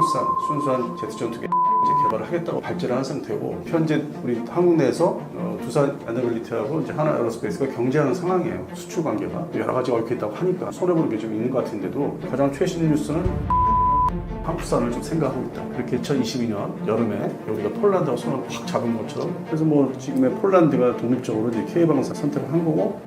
한국산 순수한 제트 전투기 이제 개발을 하겠다고 발제를 한 상태고, 현재 우리 한국 내에서 두산 에너빌리티하고 이제 하나 에어로스페이스가 경쟁하는 상황이에요. 수출 관계가 여러 가지 얽혀 있다고 하니까 손해보는 게 좀 있는 것 같은데도, 가장 최신 뉴스는 한국산을 좀 생각하고 있다. 그렇게 2022년 여름에 우리가 폴란드하고 손을 확 잡은 것처럼, 그래서 뭐 지금의 폴란드가 독립적으로 이제 K방사 선택을 한 거고.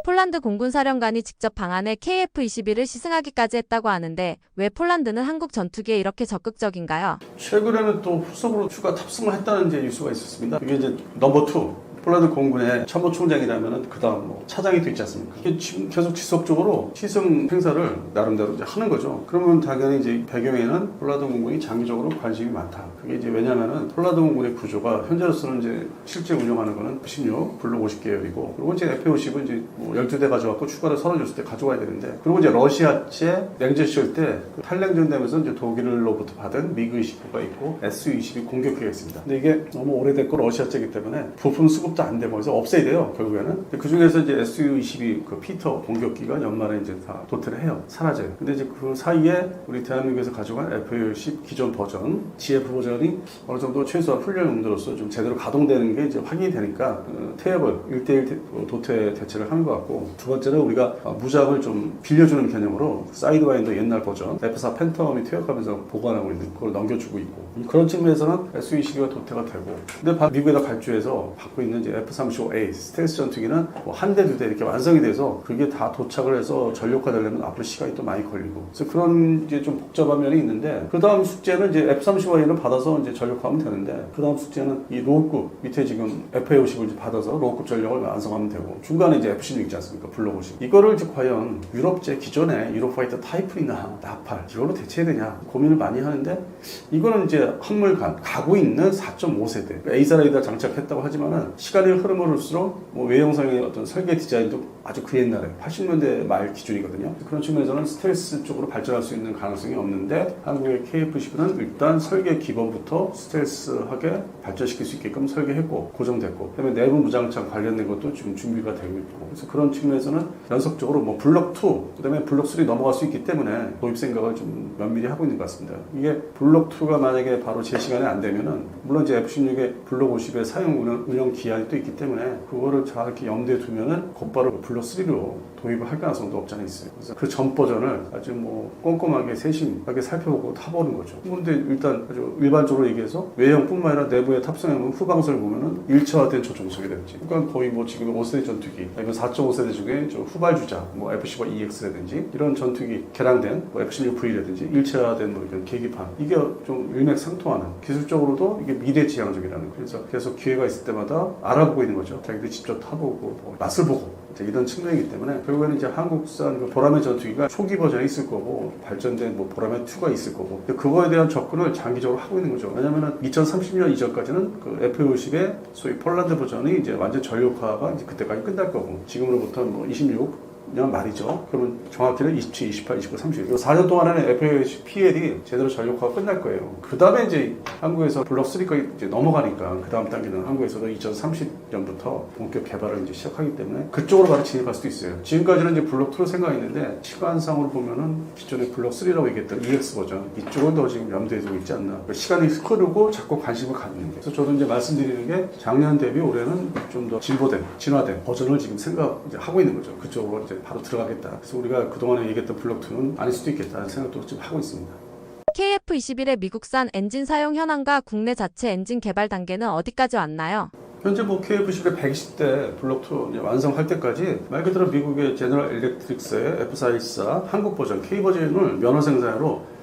폴란드 공군사령관이 직접 방한해 KF-21을 시승하기까지 했다고 하는데, 왜 폴란드는 한국 전투기에 이렇게 적극적인가요? 최근에는 또 후속으로 추가 탑승을 했다는 이제 뉴스가 있었습니다. 이게 이제 넘버 2. 폴란드 공군의 참모총장이라면 그 다음 뭐 차장이 또 있지 않습니까? 이게 지금 계속 지속적으로 시승 행사를 나름대로 이제 하는 거죠. 그러면 당연히 이제 배경에는 폴란드 공군이 장기적으로 관심이 많다. 그게 이제 왜냐면은 폴란드 공군의 구조가 현재로서는 이제 실제 운영하는 거는 F-16 블록 50계열이고, 그리고 이제 F-50은 이제 뭐 12대 가져왔고 추가로 36대 가져와야 되는데, 그리고 이제 러시아제 냉전 시절 때 탈냉전 되면서 이제 독일로부터 받은 미그 29가 있고 Su-22 공격기가 있습니다. 근데 이게 너무 오래됐고 러시아제이기 때문에 부품 수급 안 되고 해서 없애야 돼요, 결국에는. 그 중에서 이제 Su-22 그 피터 공격기가 연말에 이제 다 도태를 해요. 사라져요. 근데 이제 그 사이에 우리 대한민국에서 가져간 F-10 기존 버전, GF 버전이 어느 정도 최소한 훈련 용도로서 좀 제대로 가동되는 게 이제 확인이 되니까 태엽을 1대1 도태 대체를 하는 것 같고, 두 번째는 우리가 무장을 좀 빌려주는 개념으로 사이드와인더 옛날 버전 F-4 팬텀이 퇴역하면서 보관하고 있는 그걸 넘겨주고 있고, 그런 측면에서는 Su-22가 도태가 되고, 근데 미국에다 발주해서 받고 있는 이제 F-35A 스텔스 전투기는 뭐 한 대, 두 대 이렇게 완성이 돼서 그게 다 도착을 해서 전력화되려면 앞으로 시간이 또 많이 걸리고, 그래서 그런 이제 좀 복잡한 면이 있는데, 그 다음 숙제는 이제 F-35A를 받아서 이제 전력화하면 되는데, 그 다음 숙제는 이 로우급 밑에 지금 FA-50을 받아서 로우급 전력을 완성하면 되고, 중간에 이제 F-16 있지 않습니까? 블록 50. 이거를 이제 과연 유럽제 기존의 유로파이터 타이플이나 나팔 이걸로 대체해야 되냐 고민을 많이 하는데, 이거는 이제 한물간 가고 있는 4.5세대 A사 레이더 장착했다고 하지만은 시간이 흐름을수록 뭐 외형상의 어떤 설계 디자인도 아주 그 옛날에 80년대 말 기준이거든요. 그런 측면에서는 스텔스 쪽으로 발전할 수 있는 가능성이 없는데, 한국의 KF-10은 일단 설계 기본부터 스텔스하게 발전시킬 수 있게끔 설계했고 고정됐고, 그다음에 내부 무장창 관련된 것도 지금 준비가 되고 있고, 그래서 그런 측면에서는 연속적으로 뭐 블록 2, 그다음에 블록 3 넘어갈 수 있기 때문에 도입 생각을 좀 면밀히 하고 있는 것 같습니다. 이게 블록 2가 만약에 바로 제 시간에 안 되면은, 물론 이제 F-16의 블록 50의 사용 운영 기한이 또 있기 때문에 그거를 잘 이렇게 염두에 두면은 곧바로 블록 3로 도입을 할 가능성도 없지 않아 있어요. 그래서 그 전 버전을 아주 뭐 꼼꼼하게 세심하게 살펴보고 타보는 거죠. 근데 일단 아주 일반적으로 얘기해서 외형뿐만 아니라 내부에 탑승해보면 후방선을 보면은 1차화된 조종석이라든지, 그러니까 거의 뭐 지금 5세대 전투기, 아니면 4.5세대 중에 저 후발주자, 뭐 F-15EX라든지 이런 전투기 개량된 뭐 F-16V라든지 1차화된 뭐 이런 계기판, 이게 좀 일맥상통하는, 기술적으로도 이게 미래지향적이라는 거예요. 그래서 계속 기회가 있을 때마다 알아보고 있는 거죠. 자기들이 직접 타보고 뭐 맛을 보고 이런 측면이기 때문에, 결국에는 이제 한국산 그 보라매 전투기가 초기 버전이 있을 거고 발전된 뭐 보라매 2가 있을 거고, 그거에 대한 접근을 장기적으로 하고 있는 거죠. 왜냐면은 2030년 이전까지는 그 F-50의 소위 폴란드 버전이 이제 완전 전력화가 이제 그때까지 끝날 거고, 지금으로부터 뭐 26년 말이죠. 그러면 정확히는 27, 28, 29, 30. 이 4년 동안에는 FA-50 PL이 제대로 전력화가 끝날 거예요. 그 다음에 이제 한국에서 블록 3까지 이제 넘어가니까, 그 다음 단계는 한국에서도 2030년부터 본격 개발을 이제 시작하기 때문에 그쪽으로 바로 진입할 수도 있어요. 지금까지는 이제 블록 2로 생각했는데, 시간상으로 보면은 기존의 블록 3라고 얘기했던 EX 버전, 이쪽을 더 지금 염두에 두고 있지 않나. 시간이 흐르고 자꾸 관심을 갖는 게. 그래서 저도 이제 말씀드리는 게, 작년 대비 올해는 좀 더 진보된, 진화된 버전을 지금 하고 있는 거죠. 그쪽으로 이제 바로 들어가겠다. 그래서 우리가 그동안에 얘기했던 블록 2는 아닐 수도 있겠다는 생각도 지금 하고 있습니다. KF-21의 미국산 엔진 사용 현황과 국내 자체 엔진 개발 단계는 어디까지 왔나요? 현재 뭐 KF-10의 120대 블록 2 완성할 때까지 말 그대로 미국의 제너럴 일렉트릭스의 F-414 한국 버전 K 버전을 면허 생산으로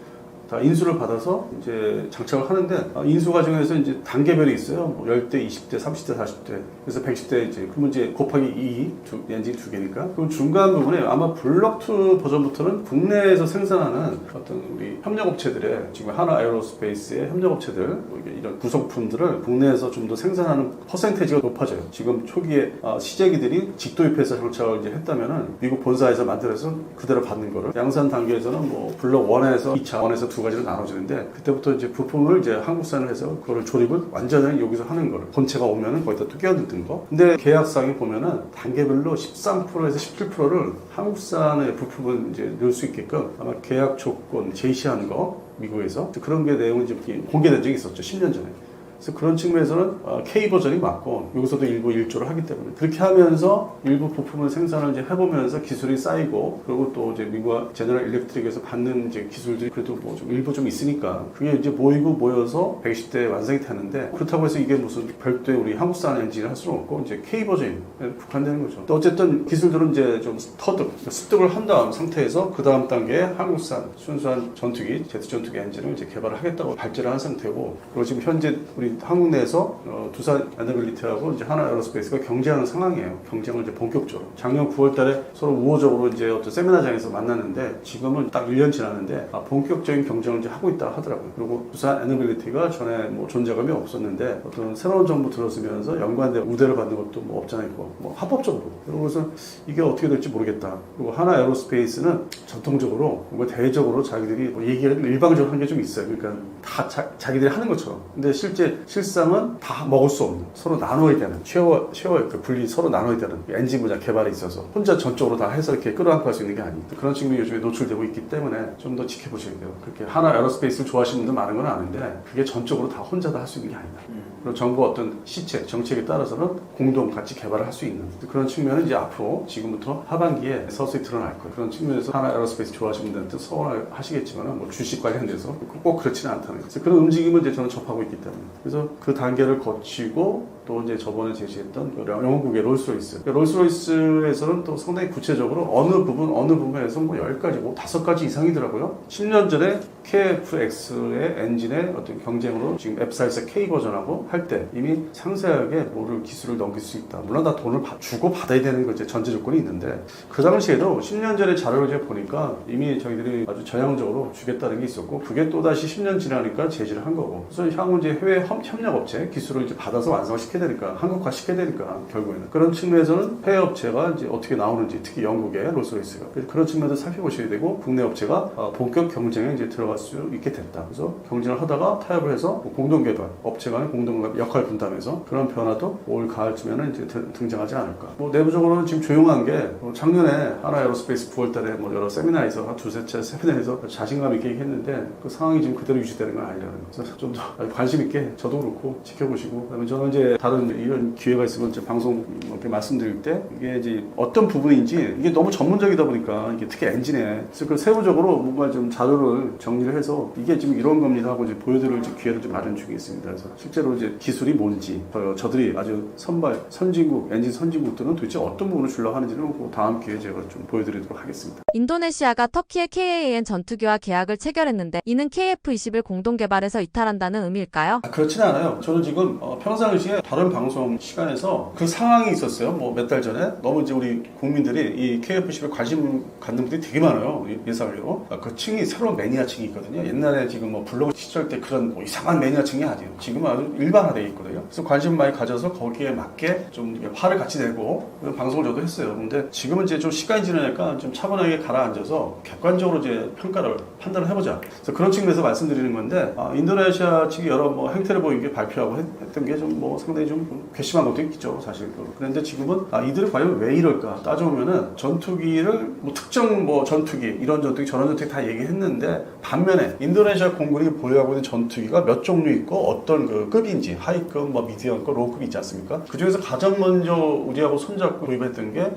다 인수를 받아서 이제 장착을 하는데, 인수 과정에서 이제 단계별이 있어요. 뭐 10대, 20대, 30대, 40대. 그래서 110대 이제 그러면 이제 곱하기 2, 엔진 두 개니까. 그럼 중간 부분에 아마 블록 2 버전부터는 국내에서 생산하는 어떤 우리 협력업체들의, 지금 하나 에어로스페이스의 협력업체들 뭐 이런 구성품들을 국내에서 좀 더 생산하는 퍼센테이지가 높아져요. 지금 초기에 시제기들이 직도입해서 장착을 이제 했다면은 미국 본사에서 만들어서 그대로 받는 거를, 양산 단계에서는 뭐 블록 1에서 2차, 1에서 두 가지로 나눠지는데 그때부터 이제 부품을 이제 한국산을 해서 그거를 조립을 완전히 여기서 하는 거를 본체가 오면은 거기다 또 끼워넣는 거. 근데 계약상에 보면은 단계별로 13%에서 17%를 한국산의 부품을 이제 넣을 수 있게끔 아마 계약 조건 제시한 거 미국에서 그런 게 내용이 좀 공개된 적이 있었죠. 10년 전에. 그래서 그런 측면에서는 K 버전이 맞고 여기서도 일부 일조를 하기 때문에 그렇게 하면서 일부 부품을 생산을 이제 해보면서 기술이 쌓이고 그리고 또 이제 미국 제너럴 일렉트릭에서 받는 이제 기술들이 그래도 뭐 좀 일부 좀 있으니까 그게 이제 모여서 120대 완성이 되는데 그렇다고 해서 이게 무슨 별도의 우리 한국산 엔진을 할 수는 없고 이제 K 버전에 국한되는 거죠. 또 어쨌든 기술들은 이제 좀 습득을 한 다음 상태에서 그 다음 단계에 한국산 순수한 전투기 제트 전투기 엔진을 이제 개발을 하겠다고 발제를 한 상태고 그리고 지금 현재 우리 한국 내에서 두산 에너빌리티하고 이제 하나 에어로스페이스가 경쟁하는 상황이에요. 경쟁을 이제 본격적으로. 작년 9월달에 서로 우호적으로 이제 어떤 세미나장에서 만났는데 지금은 딱 1년 지났는데 본격적인 경쟁을 이제 하고 있다 하더라고요. 그리고 두산 에너빌리티가 전에 뭐 존재감이 없었는데 어떤 새로운 정부 들어서면서 연관된 우대를 받는 것도 뭐 없잖아 있고 뭐 합법적으로. 그래서 이게 어떻게 될지 모르겠다. 그리고 하나 에어로스페이스는 전통적으로 뭔가 대외적으로 자기들이 뭐 얘기를 일방적으로 한 게 좀 있어요. 그러니까 다 자기들이 하는 것처럼. 근데 실상은 다 먹을 수 없는 서로 나눠야 되는 쉐어 그 분리 서로 나눠야 되는 엔진 분야 개발에 있어서 혼자 전적으로 다 해서 이렇게 끌어안고 할 수 있는 게 아니에요. 그런 측면이 요즘에 노출되고 있기 때문에 좀 더 지켜보셔야 돼요. 그렇게 하나 에어로스페이스를 좋아하시는 분들 많은 건 아는데 그게 전적으로 다 혼자 다 할 수 있는 게 아니다. 그리고 정부 어떤 시책, 정책에 따라서는 공동 같이 개발을 할 수 있는 그런 측면은 이제 앞으로 지금부터 하반기에 서서히 드러날 거예요. 그런 측면에서 하나 에어로스페이스 좋아하시는 분들한테 서운을 하시겠지만 뭐 주식 관련돼서 꼭 그렇지는 않다는 거예요. 그런 움직임을 이제 저는 접하고 있기 때문에 그래서 그 단계를 거치고 또 이제 저번에 제시했던 영국의 롤스로이스. 롤스로이스에서는 또 상당히 구체적으로 어느 부분에서 뭐 10가지, 뭐 5가지 이상이더라고요. 10년 전에 KFX의 엔진의 어떤 경쟁으로 지금 F4에서 K 버전하고 할 때 이미 상세하게 뭐를 기술을 넘길 수 있다. 물론 다 돈을 주고 받아야 되는 거 이제 전제 조건이 있는데 그 당시에도 10년 전에 자료를 이제 보니까 이미 저희들이 아주 전향적으로 주겠다는 게 있었고 그게 또다시 10년 지나니까 제시를 한 거고. 그래서 향후 이제 해외 협력업체 기술을 이제 받아서 완성시켜야 되니까 한국화 시켜야 되니까 결국에는 그런 측면에서는 해외 업체가 이제 어떻게 나오는지 특히 영국의 롤스로이스가 그런 측면도 살펴보셔야 되고 국내 업체가 본격 경쟁에 이제 들어갈 수 있게 됐다. 그래서 경쟁을 하다가 타협을 해서 공동 개발 업체 간의 공동 역할 분담해서 그런 변화도 올 가을쯤에는 이제 등장하지 않을까. 뭐 내부적으로는 지금 조용한 게 작년에 하나 에어로스페이스 9월달에 뭐 여러 세미나에서 한 두세 차례 세미나에서 자신감 있게 얘기했는데 그 상황이 지금 그대로 유지되는 건 아니라는 거. 그래서 좀 더 관심 있게 저도 그렇고 지켜보시고 그다음에 저는 이제 다른 이런 기회가 있으면 이제 방송 이렇게 말씀드릴 때 이게 이제 어떤 부분인지 이게 너무 전문적이다 보니까 이게 특히 엔진에 그래서 그 세부적으로 뭔가 좀 자료를 정리를 해서 이게 지금 이런 겁니다 하고 이제 보여드릴 기회를 좀 마련 중에 있습니다. 그래서 실제로 이제 기술이 뭔지 저들이 아주 선진국 엔진 선진국들은 도대체 어떤 부분을 주려고 하는지는 그 다음 기회에 제가 좀 보여드리도록 하겠습니다. 인도네시아가 터키의 KAN 전투기와 계약을 체결했는데 이는 KF-21 공동 개발에서 이탈한다는 의미일까요? 그렇지는 않아요. 저는 지금 평상시에 다른 방송 시간에서 그 상황이 있었어요. 뭐 몇 달 전에 너무 이제 우리 국민들이 이 KF-21에 관심 갖는 분들이 되게 많아요. 예상외로. 그 층이 새로운 매니아층이 있거든요. 옛날에 지금 뭐 블로그 시절 때 그런 뭐 이상한 매니아층이 아니에요. 지금은 아주 일반화되어 있거든요. 그래서 관심 많이 가져서 거기에 맞게 좀 화를 같이 내고 그런 방송을 저도 했어요. 근데 지금은 이제 좀 시간이 지나니까 좀 차분하게 가라앉아서 객관적으로 이제 판단을 해보자. 그래서 그런 측면에서 말씀드리는 건데 인도네시아 측이 여러 뭐 행태를 보이게 발표하고 했던 게 좀 뭐 상당히 좀 괘씸한 것도 있겠죠, 사실. 그런데 지금은 이들이 과연 왜 이럴까 따져보면은 전투기를 뭐 특정 뭐 전투기 이런 전투기 저런 전투기 다 얘기했는데 반면에 인도네시아 공군이 보유하고 있는 전투기가 몇 종류 있고 어떤 그 급인지 하이급, 뭐 미디엄급, 로우급이 있지 않습니까? 그 중에서 가장 먼저 우리하고 손잡고 도입했던 게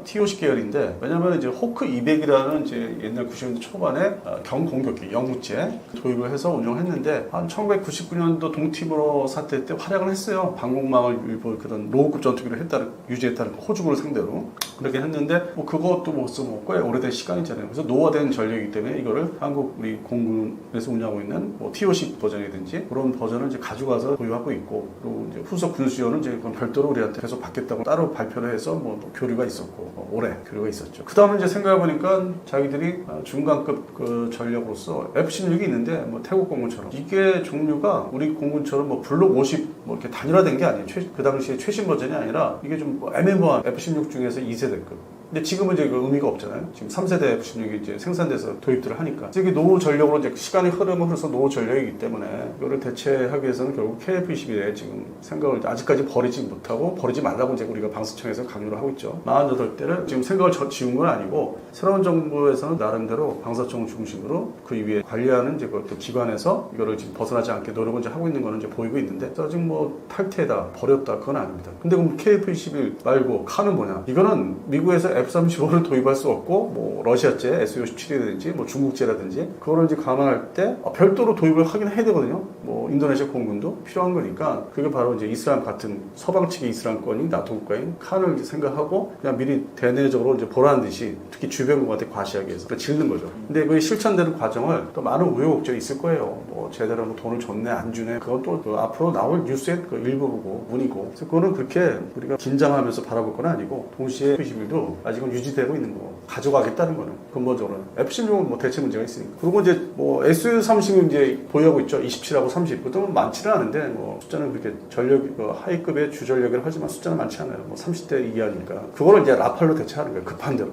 T50 계열인데 왜냐면 이제 호크 200이라는 이제 옛날 90년대 초반에 경공격기 영구제 도입을 해서 운영했는데 한 1999년도 동티모르 사태 때 활약을 했어요. 방공망을 일부 그런 로우급 전투기를 유지했다는 호주군을 상대로 그렇게 했는데 뭐 그것도 못 쓰고 꽤 오래된 시간이잖아요. 그래서 노화된 전력이기 때문에 이거를 한국 우리 공군에서 운영하고 있는 뭐 T50 버전이든지 그런 버전을 이제 가져가서 보유하고 있고 그리고 이제 후속 군수요는 이제 그건 별도로 우리한테 계속 받겠다고 따로 발표를 해서 뭐 교류가 있었고 올해 교류가 있었죠. 그 다음에 이제 생각해보니까 자기들이 중간급 그 전력으로서 F-16이 있는데 뭐 태국 공군처럼 이게 종류가 우리 공군처럼 뭐 블록 50 뭐 이렇게 단일화된 게 아니에요. 그 당시에 최신 버전이 아니라 이게 좀 애매모호한 F-16 중에서 2세대급 근데 지금은 이제 그 의미가 없잖아요. 지금 3세대 F-16이 이제 생산돼서 도입들을 하니까. 이게 노후 전력으로 이제 시간이 흐르면서 노후 전력이기 때문에 이거를 대체하기 위해서는 결국 KF-21에 지금 생각을 아직까지 버리지 못하고 버리지 말라고 이제 우리가 방수청에서 강요를 하고 있죠. 48대를 지금 생각을 지운 건 아니고 새로운 정부에서는 나름대로 방사청 중심으로 그 위에 관리하는 이제 그 기관에서 이거를 지금 벗어나지 않게 노력을 이제 하고 있는 거는 이제 보이고 있는데 지금 뭐 탈퇴다 버렸다 그건 아닙니다. 근데 그럼 KF-21 말고 칸은 뭐냐? 이거는 미국에서 F-35를 도입할 수 없고 뭐 러시아제 Su-57이라든지 뭐 중국제라든지 그거를 이제 감안할 때 별도로 도입을 하긴 해야 되거든요. 뭐 인도네시아 공군도 필요한 거니까 그게 바로 이제 이슬람 같은 서방 측의 이슬람권인 나토 국가인 칸을 이제 생각하고 그냥 미리 대내적으로 이제 보라는 듯이 특히 주변국한테 과시하기 위해서 짓는 거죠. 근데 그 실천되는 과정을 또 많은 우여곡절이 있을 거예요. 뭐 제대로 뭐 돈을 줬네 안 주네 그건 또 그 앞으로 나올 뉴스의 그 일부고 문이고 그래서 그거는 그렇게 우리가 긴장하면서 바라볼 건 아니고 동시에 F-21도 아직은 유지되고 있는 거 가져가겠다는 거는 근본적으로는 F-16은 뭐 대체 문제가 있으니까 그리고 이제 뭐 Su-30은 이제 보유하고 있죠. 27하고 30 그것도 많지는 않은데 뭐 숫자는 그렇게 전력 그 하위급의 주전력이라 하지만 숫자는 많지 않아요. 뭐 30대 이하니까 그거를 이제 라팔로 대체하는 거예요. 급한 대로.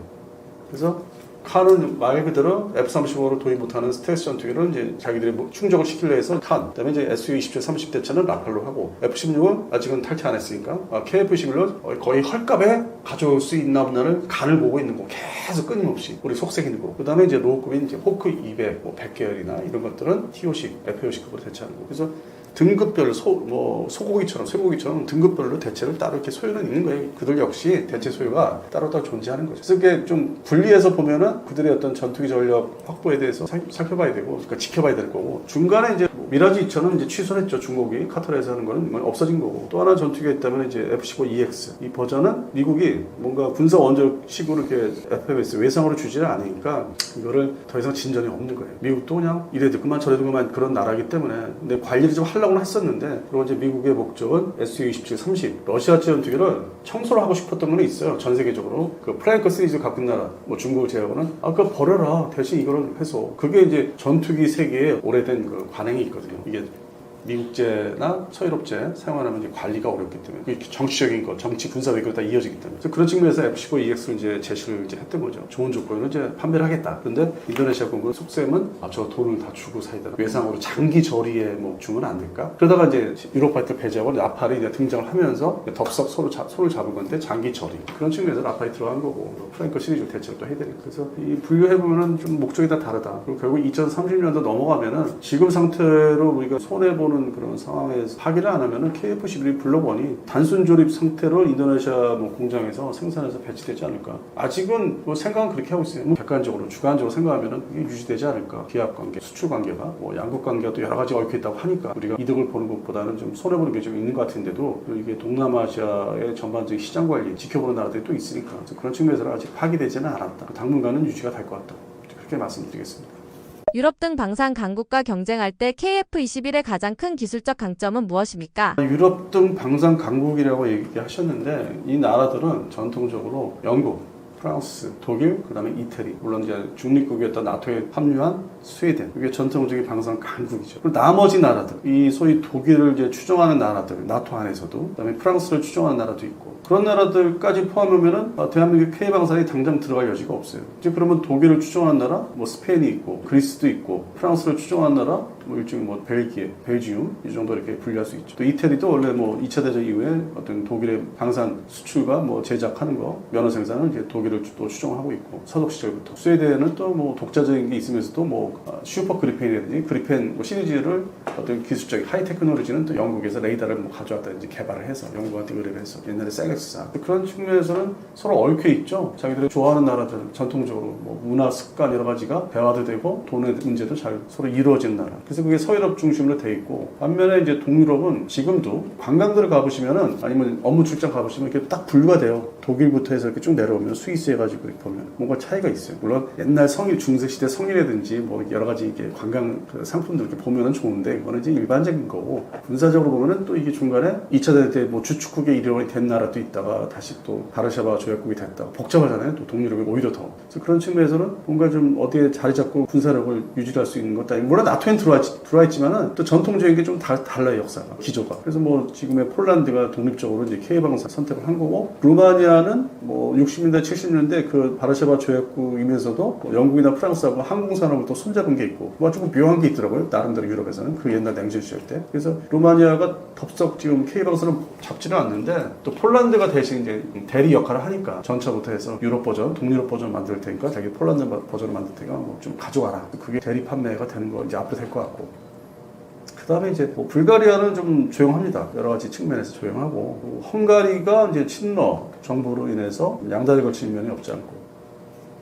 그래서 칸은 말 그대로 F-35를 도입 못하는 스텔스 전투기를 이제 자기들이 뭐 충족을 시키려 해서 칸, 그다음에 이제 Su-27, 30대차는 라팔로 하고 F-16은 아직은 탈퇴 안 했으니까 KF-21로 거의 헐값에 가져올 수 있나 없나를 간을 보고 있는 거 계속 끊임없이 우리 속색이는 거. 그다음에 이제 로우급인 이제 호크 200, 뭐 100계열이나 이런 것들은 TO식, FO식급으로 대체하는 거. 그래서 등급별 소고기처럼 쇠고기처럼 등급별로 대체를 따로 이렇게 소유는 있는 거예요. 그들 역시 대체 소유가 따로따로 존재하는 거죠. 그래서 이게 좀 분리해서 보면은 그들의 어떤 전투기 전력 확보에 대해서 살펴봐야 되고, 그러니까 지켜봐야 될 거고, 중간에 이제 미라지 2천은 이제 취소했죠. 중국이 카타르에서 하는 거는 이건 없어진 거고, 또 하나 전투기가 있다면 이제 F-15EX 이 버전은 미국이 뭔가 군사 원조식으로 이렇게 FMS 외상으로 주지를 않으니까 이거를 더 이상 진전이 없는 거예요. 미국도 그냥 이래도 그만 저래도 그만 그런 나라이기 때문에 근데 관리를 좀 하려고는 했었는데 그리고 이제 미국의 목적은 Su-27, 30 러시아제 전투기를 청소를 하고 싶었던 건 있어요. 전 세계적으로 그 프랭크 시리즈 갖고 있는 나라 뭐 중국을 제외하고는 그거 버려라 대신 이거를 해서 그게 이제 전투기 세계에 오래된 그 관행이 있거든요. 이게 미국제나 서유럽제 사용하면 이제 관리가 어렵기 때문에 그게 정치적인 거, 정치 군사 외교로 다 이어지기 때문에 그래서 그런 측면에서 F-15EX를 이제 제시를 이제 했던 거죠. 좋은 조건으로 이제 판매를 하겠다. 그런데 인도네시아 공군 속셈은 저 돈을 다 주고 사야 되나 외상으로 장기 저리에 뭐 주면 안 될까? 그러다가 이제 유럽 파이터 배제하고 라팔이 이제 등장을 하면서 덥석 손을 잡은 건데 장기 저리 그런 측면에서 라팔이 들어간 거고 프랭크 시리즈 대체를 또 해야 되니까 그래서 이 분류해 보면은 좀 목적이 다 다르다. 그리고 결국 2030년도 넘어가면은 지금 상태로 우리가 손해 보는 그런 상황에서 파기를 안 하면은 KF-11이 불러보니 단순 조립 상태로 인도네시아 뭐 공장에서 생산해서 배치되지 않을까. 아직은 뭐 생각은 그렇게 하고 있어요. 뭐 객관적으로 주관적으로 생각하면은 이게 유지되지 않을까. 기업 관계, 수출 관계가 뭐 양국 관계가 또 여러 가지 얽혀 있다고 하니까 우리가 이득을 보는 것보다는 좀 손해 보는 게 좀 있는 것 같은데도 이게 동남아시아의 전반적인 시장 관리 지켜보는 나라들이 또 있으니까 그런 측면에서는 아직 파기되지는 않았다. 당분간은 유지가 될 것 같다. 그렇게 말씀드리겠습니다. 유럽 등 방산 강국과 경쟁할 때 KF-21의 가장 큰 기술적 강점은 무엇입니까? 유럽 등 방산 강국이라고 얘기하셨는데 이 나라들은 전통적으로 영국, 프랑스, 독일, 그 다음에 이태리 물론 이제 중립국이었던 나토에 합류한 스웨덴 이게 전통적인 방산 강국이죠. 그리고 나머지 나라들 이 소위 독일을 이제 추종하는 나라들 나토 안에서도 그 다음에 프랑스를 추종하는 나라도 있고 그런 나라들까지 포함하면은 대한민국 K방산이 당장 들어갈 여지가 없어요. 이제 그러면 독일을 추종하는 나라, 뭐 스페인이 있고 그리스도 있고 프랑스를 추종하는 나라, 뭐 일종의 뭐 벨기에, 벨지움 이 정도 이렇게 분류할 수 있죠. 또 이태리도 원래 뭐 2차 대전 이후에 어떤 독일의 방산 수출과 뭐 제작하는 거, 면허 생산은 이제 독일을 또 추종하고 있고 서독 시절부터 스웨덴은 또 뭐 독자적인 게 있으면서도 뭐 슈퍼 그리펜이라든지 그리펜 뭐 시리즈를 어떤 기술적인 하이 테크놀로지는 또 영국에서 레이더를 뭐 가져왔다든지 개발을 해서 영국한테 의뢰를 해서 옛날에 셀렉스사 그런 측면에서는 서로 얽혀 있죠. 자기들이 좋아하는 나라들 전통적으로 뭐 문화 습관 여러 가지가 대화도 되고 돈의 문제도 잘 서로 이루어지는 나라. 그래서 그게 서유럽 중심으로 돼 있고 반면에 이제 동유럽은 지금도 관광들을 가보시면은 아니면 업무 출장 가보시면 이렇게 딱 분류가 돼요. 독일부터 해서 이렇게 쭉 내려오면 스위스 해가지고 이렇게 보면 뭔가 차이가 있어요. 물론 옛날 성일 중세시대 성이라든지 뭐 여러 가지 이게 관광 상품들 이렇게 보면은 좋은데 이거는 이제 일반적인 거고 군사적으로 보면은 또 이게 중간에 2차 대전 때 뭐 주축국의 일원이 된 나라도 있다가 다시 또 바르샤바 조약국이 됐다. 복잡하잖아요. 또 동유럽이 오히려 더. 그래서 그런 측면에서는 뭔가 좀 어디에 자리 잡고 군사력을 유지할 수 있는 것도 아니고 물론 나토엔 들어와 있지만은 또 전통적인 게 좀 달라요 역사가 기조가. 그래서 뭐 지금의 폴란드가 독립적으로 이제 K방산 선택을 한 거고 루마니아 루마니아는 뭐 60년대, 70년대 그 바르샤바 조약국이면서도 뭐 영국이나 프랑스하고 항공산업을 또 손잡은 게 있고 뭐 조금 묘한 게 있더라고요. 나름대로 유럽에서는 그 옛날 냉전 시절 때. 그래서 루마니아가 덥석 지금 K방선을 잡지는 않는데 또 폴란드가 대신 이제 대리 역할을 하니까 전차부터 해서 유럽 버전, 동유럽 버전 만들 테니까 자기 폴란드 버전을 만들 테니까 뭐 좀 가져와라. 그게 대리 판매가 되는 거 이제 앞으로 될 것 같고. 그 다음에 이제 뭐 불가리아는 좀 조용합니다. 여러 가지 측면에서 조용하고 헝가리가 이제 친러 정부로 인해서 양다리 걸치는 면이 없지 않고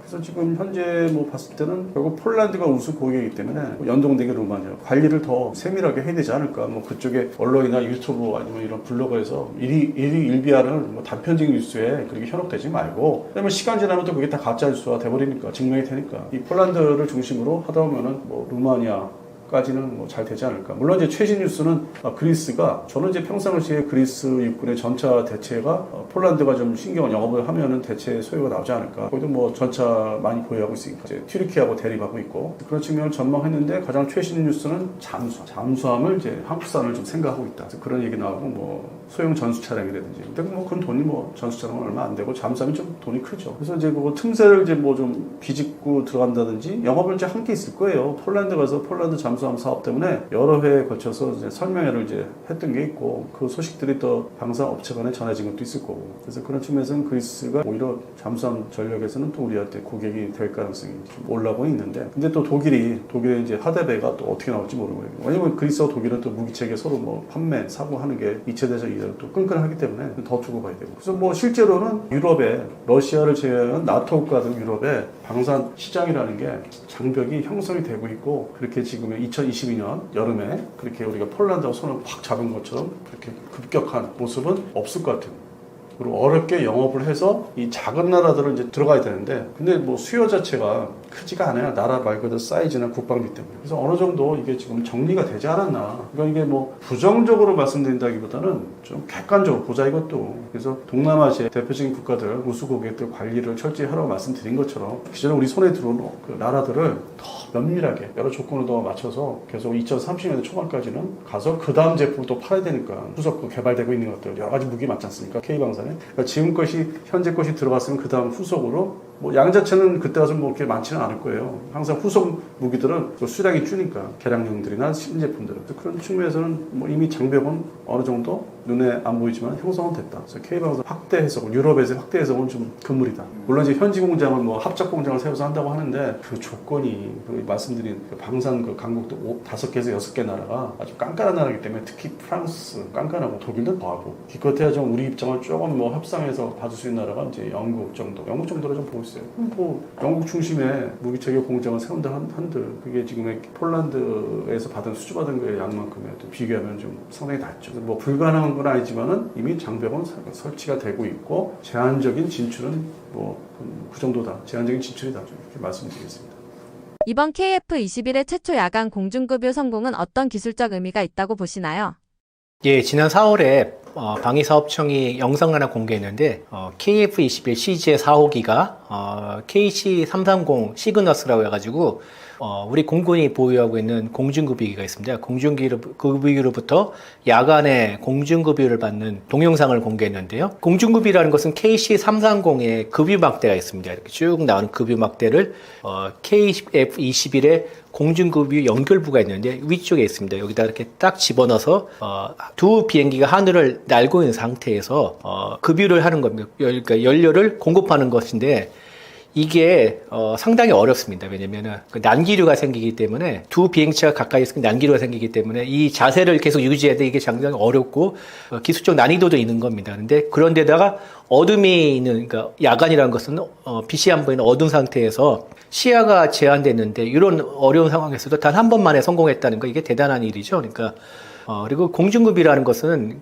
그래서 지금 현재 뭐 봤을 때는 결국 폴란드가 우수 고객이기 때문에 연동되게 루마니아 관리를 더 세밀하게 해야 되지 않을까. 뭐 그쪽에 언론이나 유튜브 아니면 이런 블로그에서 일비하는 뭐 단편적인 뉴스에 그렇게 현혹되지 말고 왜냐면 시간 지나면 또 그게 다 가짜 뉴스가 돼버리니까 증명이 되니까 이 폴란드를 중심으로 하다 보면은 뭐 루마니아 까지는 뭐 잘 되지 않을까. 물론 이제 최신 뉴스는 그리스가 저는 이제 평상시에 그리스 육군의 전차 대체가 폴란드가 좀 신경 영업을 하면은 대체 소요가 나오지 않을까. 거기도 뭐 전차 많이 보유하고 있으니까 이제 튀르키하고 대립하고 있고 그런 측면을 전망했는데 가장 최신 뉴스는 잠수함을 이제 한국산을 좀 생각하고 있다. 그래서 그런 얘기 나오고 뭐 소형 전수 차량이라든지. 근데 뭐 그건 돈이 뭐 전수 차량은 얼마 안 되고 잠수함이 좀 돈이 크죠. 그래서 이제 그 틈새를 이제 뭐 좀 비집고 들어간다든지 영업을 이제 함께 있을 거예요. 폴란드 가서 폴란드 잠수함 사업 때문에 여러 회에 걸쳐서 이제 설명회를 이제 했던 게 있고 그 소식들이 또 방산 업체 간에 전해진 것도 있을 거고 그래서 그런 측면에서는 그리스가 오히려 잠수함 전력에서는 또 우리한테 고객이 될 가능성이 좀 올라오고 있는데 근데 또 독일의 이제 하대배가 또 어떻게 나올지 모르고 왜냐면 그리스와 독일은 또 무기체계 서로 뭐 판매 사고하는 게 2차 대전 이후로 또 끈끈하기 때문에 더 두고 봐야 되고 그래서 뭐 실제로는 유럽에 러시아를 제외한 나토 국가 등 유럽에 방산 시장이라는 게 장벽이 형성이 되고 있고 그렇게 지금 2022년 여름에 그렇게 우리가 폴란드하고 손을 확 잡은 것처럼 그렇게 급격한 모습은 없을 것 같아요. 그리고 어렵게 영업을 해서 이 작은 나라들은 이제 들어가야 되는데 근데 뭐 수요 자체가 크지가 않아요. 나라 말 그대로 사이즈나 국방비 때문에. 그래서 어느 정도 이게 지금 정리가 되지 않았나. 그러니까 이게 뭐 부정적으로 말씀드린다기보다는 좀 객관적으로 보자 이것도. 그래서 동남아시아 대표적인 국가들, 우수 고객들 관리를 철저히 하라고 말씀드린 것처럼 기존에 우리 손에 들어온 그 나라들을 더 면밀하게 여러 조건을 더 맞춰서 계속 2030년대 초반까지는 가서 그 다음 제품을 또 팔아야 되니까 후속 개발되고 있는 것들 여러 가지 무기 맞지 않습니까? K방산에. 그러니까 지금 것이 현재 것이 들어갔으면 그 다음 후속으로 뭐 양 자체는 그때 가서 뭐 그렇게 많지는 않을 거예요. 항상 후속 무기들은 그 수량이 주니까 개량용들이나 신제품들은 그런 측면에서는 뭐 이미 장벽은 어느 정도 눈에 안 보이지만 형성은 됐다. 그래서 K방산 확대 해석, 유럽에서 확대 해석은 좀 금물이다. 물론 이제 현지 공장은 뭐 합작 공장을 세워서 한다고 하는데 그 조건이 말씀드린 그 방산 그 강국도 5개에서 6개 나라가 아주 깐깐한 나라이기 때문에 특히 프랑스 깐깐하고 독일도 더하고 기껏해야 좀 우리 입장을 조금 뭐 협상해서 봐줄 수 있는 나라가 이제 영국 정도로 좀 보고 있어요. 뭐 영국 중심의 무기체계 공장을 세운다 한들 그게 지금 폴란드에서 수주받은 거에 양만큼에 비교하면 좀 상당히 낮죠. 뭐 불가능한 건 아니지만은 이미 장벽은 설치가 되고 있고 제한적인 진출은 뭐 그 정도다. 제한적인 진출이다. 좀 이렇게 말씀드리겠습니다. 이번 KF-21의 최초 야간 공중급유 성공은 어떤 기술적 의미가 있다고 보시나요? 예, 지난 4월에 방위사업청이 영상을 하나 공개했는데 KF-21 CG의 4호기가 KC-330 시그너스라고 해가지고 우리 공군이 보유하고 있는 공중급유기가 있습니다. 공중급유기로부터 야간에 공중급유를 받는 동영상을 공개했는데요. 공중급유라는 것은 KC-330의 급유막대가 있습니다. 이렇게 쭉 나오는 급유막대를 KF-21의 공중급유 연결부가 있는데 위쪽에 있습니다. 여기다 이렇게 딱 집어넣어서 두 비행기가 하늘을 날고 있는 상태에서 급유를 하는 겁니다. 그러니까 연료를 공급하는 것인데 이게 상당히 어렵습니다. 왜냐면은 난기류가 생기기 때문에 두 비행체가 가까이 있으면 난기류가 생기기 때문에 이 자세를 계속 유지해야 돼. 이게 상당히 어렵고 기술적 난이도도 있는 겁니다. 근데 그런데다가 어둠이 있는 그러니까 야간이라는 것은 빛이 안 보이는 어두운 상태에서 시야가 제한됐는데 이런 어려운 상황에서도 단 한 번만에 성공했다는 거 이게 대단한 일이죠. 그러니까 그리고 공중급유라는 것은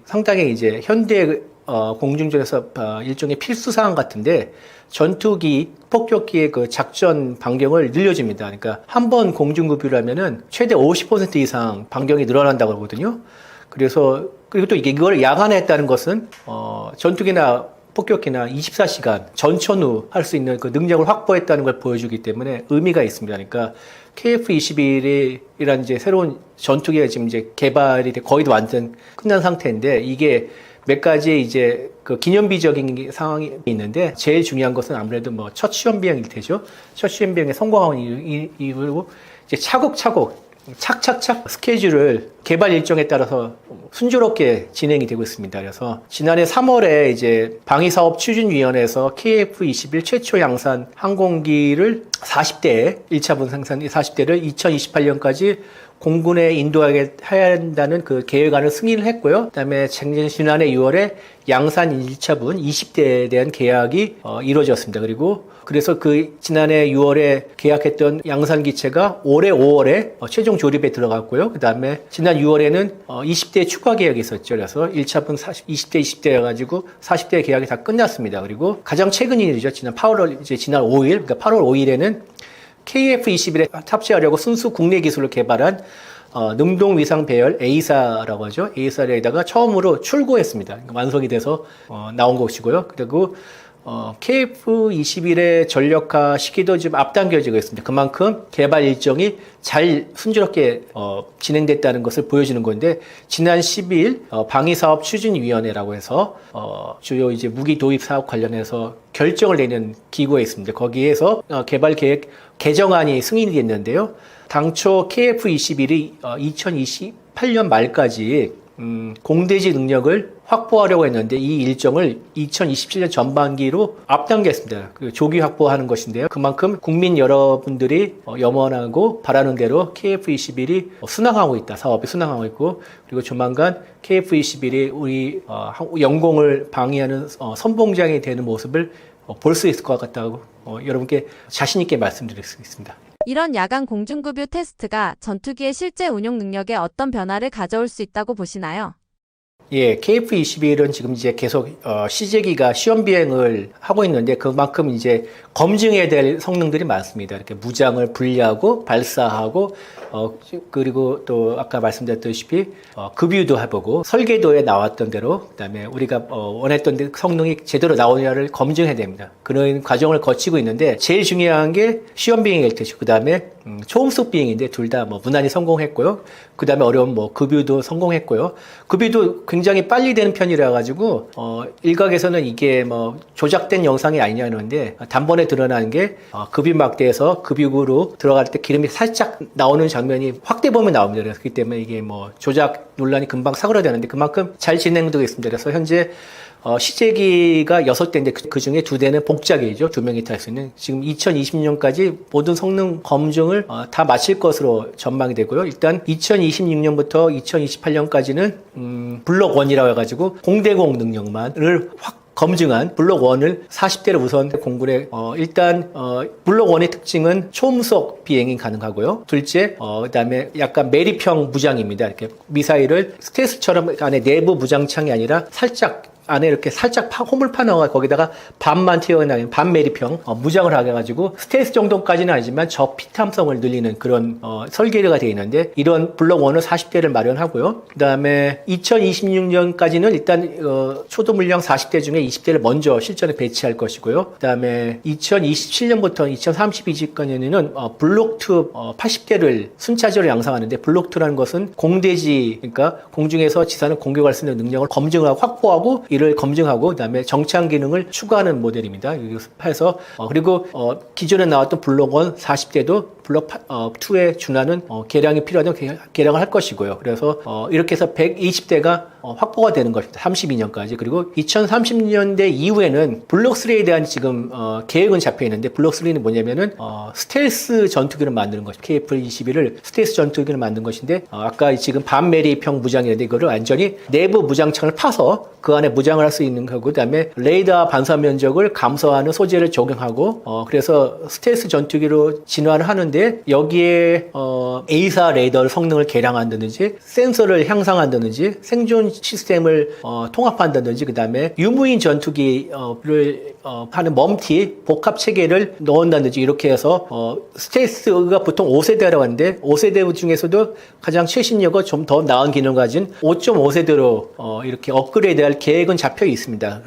상당히 이제 현대 공중전에서 일종의 필수 사항 같은데 전투기, 폭격기의 그 작전 반경을 늘려줍니다. 그러니까 한 번 공중급유라면은 최대 50% 이상 반경이 늘어난다고 하거든요. 그래서 그리고 또 이걸 야간에 했다는 것은 전투기나 폭격기나 24시간 전천후 할 수 있는 그 능력을 확보했다는 걸 보여주기 때문에 의미가 있습니다. 그러니까 KF-21이라는 이제 새로운 전투기가 지금 이제 개발이 거의 완전 끝난 상태인데 이게 몇 가지 이제 그 기념비적인 상황이 있는데 제일 중요한 것은 아무래도 뭐 첫 시험 비행일 테죠. 첫 시험 비행에 성공한 이후로 이제 차곡차곡 착착착 스케줄을 개발 일정에 따라서 순조롭게 진행이 되고 있습니다. 그래서 지난해 3월에 이제 방위사업 추진위원회에서 KF-21 최초 양산 항공기를 40대 1차분 생산 40대를 2028년까지 공군에 인도하게 해야 한다는 그 계획안을 승인을 했고요. 그다음에 지난해 6월에 양산 1차분 20대에 대한 계약이 이루어졌습니다. 그래서 그 지난해 6월에 계약했던 양산 기체가 올해 5월에 최종 조립에 들어갔고요. 그다음에 지난 6월에는 20대 추가 계약이 있었죠. 그래서 1차분 20대 해가지고 40대 계약이 다 끝났습니다. 그리고 가장 최근 일이죠. 지난 5일, 그러니까 8월 5일에는 KF-21에 탑재하려고 순수 국내 기술을 개발한 능동 위상 배열 A사라고 하죠. A사에다가 처음으로 출고했습니다. 그러니까 완성이 돼서 나온 것이고요. 그리고 KF-21의 전력화 시기도 좀 앞당겨지고 있습니다. 그만큼 개발 일정이 잘 순조롭게 진행됐다는 것을 보여주는 건데, 지난 12일 방위사업 추진위원회라고 해서 주요 이제 무기 도입 사업 관련해서 결정을 내는 기구에 있습니다. 거기에서 개발 계획 개정안이 승인이 됐는데요. 당초 KF-21이 2028년 말까지 공대지 능력을 확보하려고 했는데 이 일정을 2027년 전반기로 앞당겼습니다. 조기 확보하는 것인데요. 그만큼 국민 여러분들이 염원하고 바라는 대로 KF-21이 순항하고 있다. 사업이 순항하고 있고, 그리고 조만간 KF-21이 우리 영공을 방위하는 선봉장이 되는 모습을 볼 수 있을 것 같다고 여러분께 자신 있게 말씀드릴 수 있습니다. 이런 야간 공중급유 테스트가 전투기의 실제 운용 능력에 어떤 변화를 가져올 수 있다고 보시나요? 예, KF-21은 지금 이제 계속 시제기가 시험 비행을 하고 있는데 그만큼 이제 검증해야 될 성능들이 많습니다. 이렇게 무장을 분리하고 발사하고 그리고 또 아까 말씀드렸다시피 급유도 해보고 설계도에 나왔던 대로, 그다음에 우리가 원했던 성능이 제대로 나오냐를 검증해야 됩니다. 그런 과정을 거치고 있는데 제일 중요한 게 시험 비행일 테죠. 그다음에 초음속 비행인데 둘 다 뭐 무난히 성공했고요. 그다음에 어려운 뭐 급유도 성공했고요. 급유도 굉장히 빨리 되는 편이라 가지고 일각에서는 이게 뭐 조작된 영상이 아니냐는데 단번에 드러나는 게 급유 막대에서 급유구로 들어갈 때 기름이 살짝 나오는 장면이 확대 보면 나옵니다. 그렇기 때문에 이게 뭐 조작 논란이 금방 사그라드는데 그만큼 잘 진행되고 있습니다. 그래서 현재 시제기가 6대인데 그 중에 2대는 복작이죠. 2명이 탈 수 있는. 지금 2020년까지 모든 성능 검증을 다 마칠 것으로 전망이 되고요. 일단 2026년부터 2028년까지는 블록 1이라고 해가지고 공대공 능력만을 확 검증한 블록 1을 40대를 우선 공군에 일단 블록 1의 특징은 초음속 비행이 가능하고요. 둘째 그다음에 약간 매립형 무장입니다. 이렇게 미사일을 스텔스처럼 안에 내부 무장창이 아니라 살짝 안에 이렇게 살짝 홈을 파넣어 거기다가 반만 튀어나온 반매립형 무장을 하게 해가지고 스텔스 정도까지는 아니지만 저 피탐성을 늘리는 그런 설계가 되어 있는데, 이런 블록 1은 40대를 마련하고요. 그 다음에 2026년까지는 일단 초도 물량 40대 중에 20대를 먼저 실전에 배치할 것이고요. 그 다음에 2027년부터 2032년까지는 블록 2 80대를 순차적으로 양상하는데, 블록 2라는 것은 공대지, 그러니까 공중에서 지상을 공격할 수 있는 능력을 검증하고 확보하고 이를 검증하고 그다음에 정찰 기능을 추가하는 모델입니다. 해서 그리고 기존에 나왔던 블록 1 40대도 블록 2에 준하는 개량이 필요하다면 개량을 할 것이고요. 그래서 이렇게 해서 120대가 확보가 되는 것입니다. 32년까지. 그리고 2030년대 이후에는 블록 3에 대한 지금 계획은 잡혀 있는데, 블록 3는 뭐냐면은 스텔스 전투기를 만드는 것입니다. KF-21을 스텔스 전투기를 만든 것인데, 아까 지금 반매립형 무장이었는데 이거를 완전히 내부 무장창을 파서 그 안에 무장을 할 수 있는 거고, 그다음에 레이더 반사 면적을 감소하는 소재를 적용하고 그래서 스텔스 전투기로 진화를 하는데, 여기에 A사 레이더 성능을 개량한다든지 센서를 향상한다든지 생존 시스템을 통합한다든지, 그다음에 유무인 전투기를 하는 멈티 복합 체계를 넣는다든지, 이렇게 해서 스텔스가 보통 5세대라고 하는데 5세대 중에서도 가장 최신력과 좀 더 나은 기능을 가진 5.5세대로 이렇게 업그레이드할 계획은 잡혀 있습니다.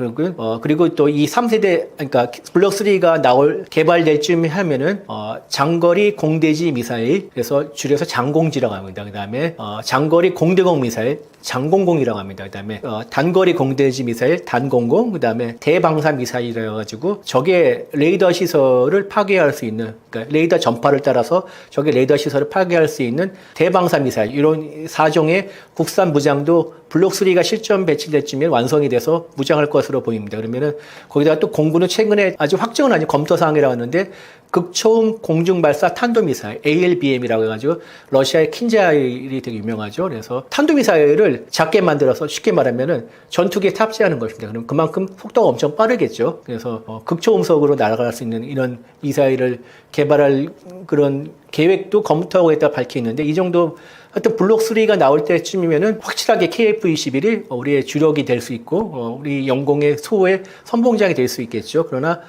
그리고 또 이 3세대, 그러니까 블록 3가 개발될 쯤 하면은 장거리 공대지 미사일, 그래서 줄여서 장공지라고 합니다. 그다음에 장거리 공대공 미사일, 장공공이라고 합니다. 그다음에 단거리 공대지 미사일 단공공, 그다음에 대방사 미사일이라 가지고 적의 레이더 시설을 파괴할 수 있는, 그러니까 레이더 전파를 따라서 적의 레이더 시설을 파괴할 수 있는 대방사 미사일, 이런 4종의 국산 무장도 블록 3가 실전 배치될 쯤에 완성이 돼서 무장할 것으로 보입니다. 그러면은 거기다가 또 공군은 최근에 아주 확정은 아닌 검토 사항이라고 하는데 극초음 공중 발사 탄도 미사일 ALBM이라고 해가지고 러시아의 킨자일이 되게 유명하죠. 그래서 탄도 미사일을 작게 만들어서 쉽게 말하면은 전투기에 탑재하는 것입니다. 그럼 그만큼 속도가 엄청 빠르겠죠. 그래서 극초음속으로 날아갈 수 있는 이런 미사일을 개발할 그런 계획도 검토하고 있다고 밝혀 있는데, 이 정도 하여튼 블록 3가 나올 때쯤이면은 확실하게 KF-21이 우리의 주력이 될 수 있고 우리 영공의 소의 선봉장이 될 수 있겠죠. 그러나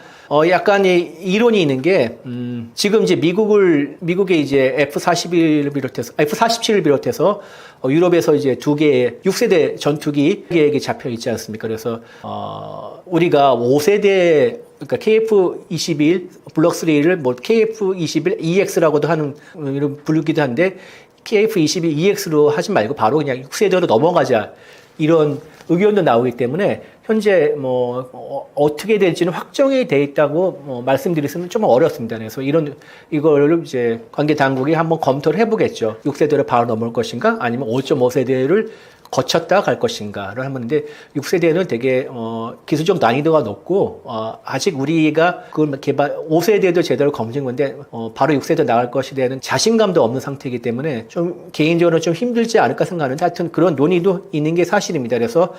약간의 이론이 있는 게 지금 이제 미국의 이제 F-47을 비롯해서 유럽에서 이제 2개의 6세대 전투기 계획이 잡혀 있지 않습니까? 그래서 우리가 5세대, 그러니까 KF-21 블록 3를 뭐 KF-21 EX라고도 하는, 이런 부르기도 한데, KF-21 EX로 하지 말고 바로 그냥 6세대로 넘어가자, 이런 의견도 나오기 때문에 현재 뭐 어떻게 될지는 확정이 돼 있다고 말씀드리기는 좀 어렵습니다. 그래서 이거를 이제 관계 당국이 한번 검토를 해보겠죠. 6세대로 바로 넘을 것인가, 아니면 5.5세대를 거쳤다 갈 것인가를 하는데, 6세대는 되게 기술적 난이도가 높고 아직 우리가 그걸 5세대도 제대로 검증 건데 바로 6세대 나갈 것에 대한 자신감도 없는 상태이기 때문에 좀 개인적으로 좀 힘들지 않을까 생각하는데, 하여튼 그런 논의도 있는 게 사실입니다. 그래서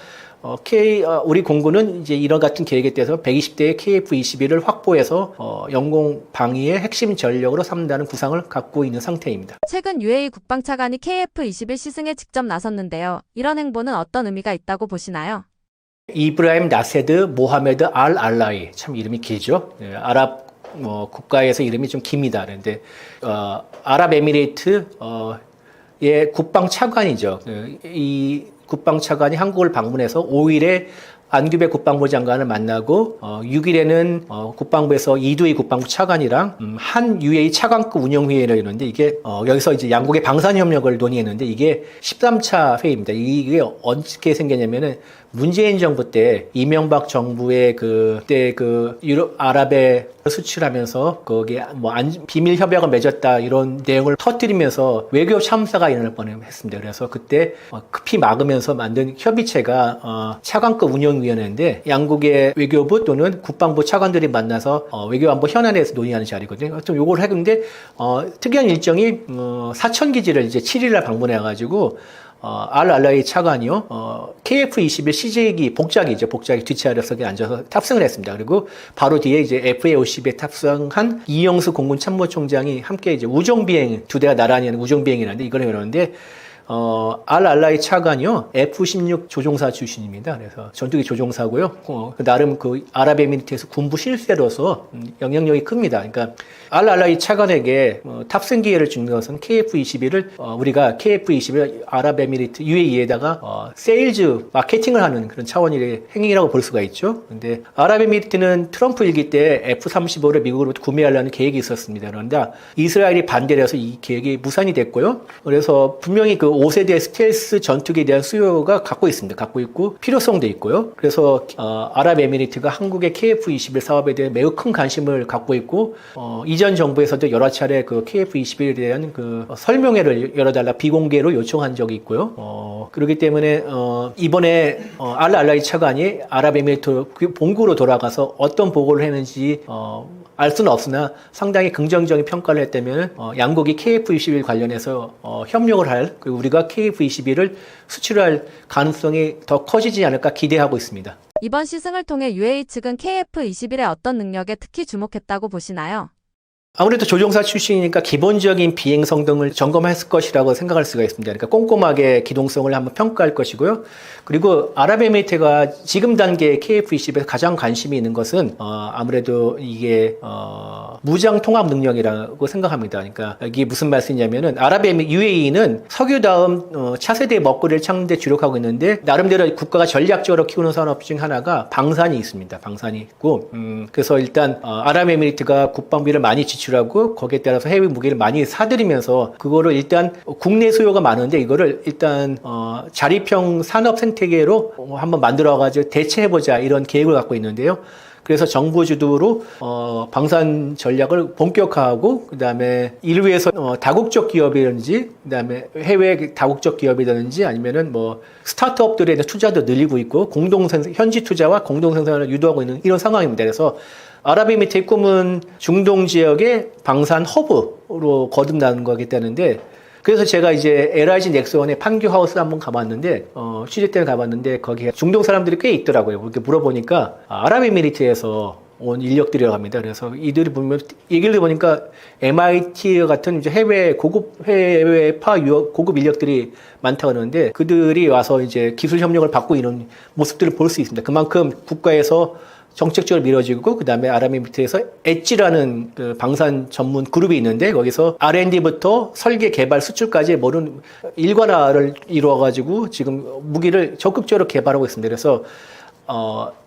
우리 공군은 이제 이런 같은 계획에 대해서 120대의 KF-21을 확보해서 영공 방위의 핵심 전력으로 삼는다는 구상을 갖고 있는 상태입니다. 최근 UAE 국방차관이 KF-21 시승에 직접 나섰는데요. 이런 행보는 어떤 의미가 있다고 보시나요? 이브라임 나세드 모하메드 알 알라이, 참 이름이 길죠. 아랍 국가에서 이름이 좀 깁니다. 그런데 아랍에미레이트의 국방차관이죠. 이 국방차관이 한국을 방문해서 5일에 안규배 국방부 장관을 만나고 6일에는 국방부에서 이두희 국방부 차관이랑 한 UAE 차관급 운영회의를 했는데, 이게 여기서 이제 양국의 방산협력을 논의했는데, 이게 13차 회의입니다. 이게 어떻게 생겼냐면은 문재인 정부 때 이명박 정부의 그때 유럽 아랍에 수출하면서 거기에 뭐 비밀 협약을 맺었다, 이런 내용을 터뜨리면서 외교 참사가 일어날 뻔했습니다. 그래서 그때 급히 막으면서 만든 협의체가 차관급 운영위원회인데, 양국의 외교부 또는 국방부 차관들이 만나서 외교안보 현안에 대해서 논의하는 자리거든요. 하여튼 요걸 했는데 특이한 일정이 사천 기지를 이제 7일날 방문해가지고 알 알라이 차관이요, KF-21 CJ기 복자기 뒷차량석에 앉아서 탑승을 했습니다. 그리고 바로 뒤에 이제 FA-50에 탑승한 이영수 공군 참모총장이 함께 이제 우정비행, 2대가 나란히 하는 우정비행이라는데 이걸 해오는데, 알 알라이 차관이요, F-16 조종사 출신입니다. 그래서 전투기 조종사고요. 나름 그 아랍에미리트에서 군부 실세로서 영향력이 큽니다. 그러니까 알 알라이 차관에게 탑승 기회를 주는 것은 KF-21을 우리가 KF-21을 아랍에미리트 UAE에다가 세일즈 마케팅을 하는 그런 차원의 행위라고 볼 수가 있죠. 근데 아랍에미리트는 트럼프 일기 때 F-35를 미국으로부터 구매하려는 계획이 있었습니다. 그런데 이스라엘이 반대를 해서 이 계획이 무산이 됐고요. 그래서 분명히 그 5세대 스텔스 전투기에 대한 수요가 갖고 있고 필요성도 있고요. 그래서 아랍에미리트가 한국의 KF-21 사업에 대해 매우 큰 관심을 갖고 있고 이전 정부에서도 여러 차례 그 KF-21에 대한 그 설명회를 열어달라 비공개로 요청한 적이 있고요. 그렇기 때문에 이번에 알 알라이 차관이 아랍에미리트 본국으로 돌아가서 어떤 보고를 했는지 알 수는 없으나 상당히 긍정적인 평가를 했다면 양국이 KF-21 관련해서 협력을 할, 그리고 우리가 KF-21을 수출할 가능성이 더 커지지 않을까 기대하고 있습니다. 이번 시승을 통해 UAE 측은 KF-21의 어떤 능력에 특히 주목했다고 보시나요? 아무래도 조종사 출신이니까 기본적인 비행 성능을 점검했을 것이라고 생각할 수가 있습니다. 그러니까 꼼꼼하게 기동성을 한번 평가할 것이고요. 그리고 아랍에미리트가 지금 단계 KF-21에서 가장 관심이 있는 것은 아무래도 이게 무장 통합 능력이라고 생각합니다. 그러니까 이게 무슨 말씀이냐면은 UAE는 석유 다음 차세대 먹거리를 찾는 데 주력하고 있는데, 나름대로 국가가 전략적으로 키우는 산업 중 하나가 방산이 있습니다. 방산이 있고 그래서 일단 아랍에미리트가 국방비를 많이 지출 지출하고 거기에 따라서 해외 무기를 많이 사들이면서 그거를 일단 국내 수요가 많은데 이거를 일단 자립형 산업 생태계로 한번 만들어가지고 대체해보자 이런 계획을 갖고 있는데요. 그래서 정부 주도로 방산 전략을 본격화하고 그다음에 이를 위해서 다국적 기업이라든지 그다음에 해외 다국적 기업이라든지 아니면은 뭐 스타트업들에 대한 투자도 늘리고 있고 현지 투자와 공동 생산을 유도하고 있는 이런 상황입니다. 그래서 아랍에미리트의 꿈은 중동 지역의 방산 허브로 거듭나는 거겠다는데 그래서 제가 이제 LIG 넥스원의 판교 하우스 한번 가봤는데 취재 때문에 가봤는데 거기에 중동 사람들이 꽤 있더라고요. 그렇게 물어보니까 아랍에미리트에서 온 인력들이라고 합니다. 그래서 이들이 보면 얘기를 들어보니까 MIT 같은 이제 해외파 유학 고급 인력들이 많다고 하는데 그들이 와서 이제 기술 협력을 받고 이런 모습들을 볼 수 있습니다. 그만큼 국가에서 정책적으로 밀어지고 그다음에 아랍에미리트에서 엣지라는 그 방산 전문 그룹이 있는데 거기서 R&D부터 설계, 개발, 수출까지 모든 일관화를 이루어가지고 지금 무기를 적극적으로 개발하고 있습니다. 그래서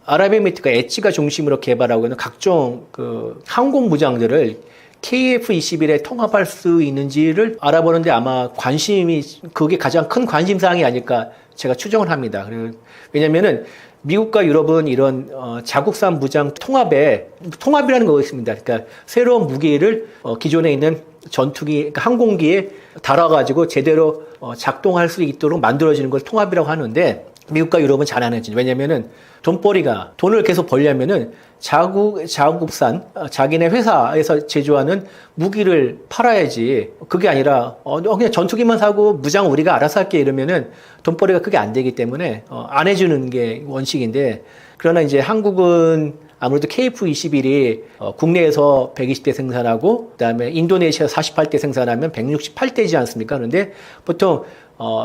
아랍에미리트가 엣지가 중심으로 개발하고 있는 각종 그 항공 무장들을 KF-21에 통합할 수 있는지를 알아보는데 아마 그게 가장 큰 관심사항이 아닐까 제가 추정을 합니다. 왜냐면은 미국과 유럽은 이런 자국산 무장 통합이라는 거가 있습니다. 그러니까 새로운 무기를 기존에 있는 전투기, 그러니까 항공기에 달아가지고 제대로 작동할 수 있도록 만들어지는 걸 통합이라고 하는데 미국과 유럽은 잘 안 해지죠. 왜냐면은 돈을 계속 벌려면은 자국산, 자기네 회사에서 제조하는 무기를 팔아야지. 그게 아니라, 그냥 전투기만 사고 무장 우리가 알아서 할게 이러면은 돈벌이가 크게 안 되기 때문에, 안 해주는 게 원칙인데, 그러나 이제 한국은 아무래도 KF-21이 국내에서 120대 생산하고, 그 다음에 인도네시아에서 48대 생산하면 168대지 않습니까? 그런데 보통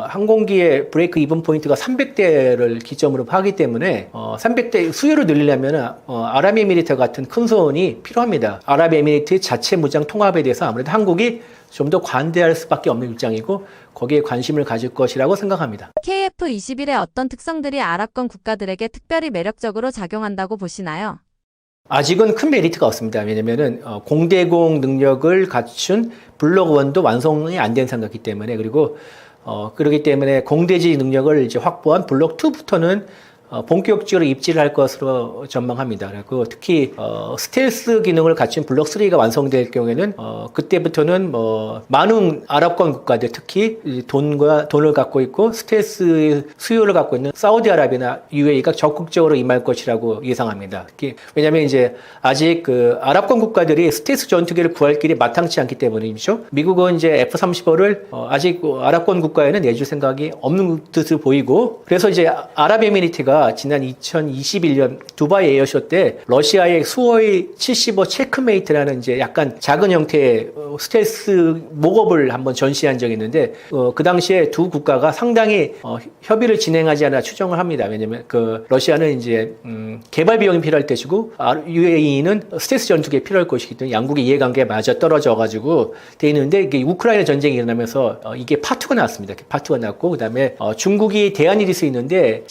항공기의 브레이크 이븐 포인트가 300대를 기점으로 하기 때문에 300대 수요를 늘리려면 아랍에미리트 같은 큰 손이 필요합니다. 아랍에미리트 자체 무장 통합에 대해서 아무래도 한국이 좀 더 관대할 수밖에 없는 입장이고 거기에 관심을 가질 것이라고 생각합니다. KF-21의 어떤 특성들이 아랍권 국가들에게 특별히 매력적으로 작용한다고 보시나요? 아직은 큰 메리트가 없습니다. 왜냐면은 공대공 능력을 갖춘 블록 1도 완성이 안 된 상태이기 때문에 그리고 그렇기 때문에 공대지 능력을 이제 확보한 블록 2부터는 본격적으로 입지를 할 것으로 전망합니다. 그리고 특히 스텔스 기능을 갖춘 블록 3가 완성될 경우에는 그때부터는 많은 아랍권 국가들 특히 돈을 갖고 있고 스텔스 수요를 갖고 있는 사우디아라비아나 UAE가 적극적으로 임할 것이라고 예상합니다. 특히 왜냐하면 이제 아직 그 아랍권 국가들이 스텔스 전투기를 구할 길이 마땅치 않기 때문이죠. 미국은 이제 F-35를 아직 아랍권 국가에는 내줄 생각이 없는 듯을 보이고 그래서 이제 아랍에미리트가 지난 2021년 두바이 에어쇼 때 러시아의 수호이 75 체크메이트라는 이제 약간 작은 형태의 스텔스 목업을 한번 전시한 적이 있는데 그 당시에 두 국가가 상당히 협의를 진행하지 않아 추정을 합니다. 왜냐면 그 러시아는 이제 개발 비용이 필요할 때시고 UAE는 스텔스 전투기에 필요할 것이기 때문에 양국의 이해관계가 맞아 떨어져 가지고 돼 있는데 이게 우크라이나 전쟁이 일어나면서 이게 파투가 나왔습니다. 파투가 났고 그다음에 중국이 대안이 될 수 있는데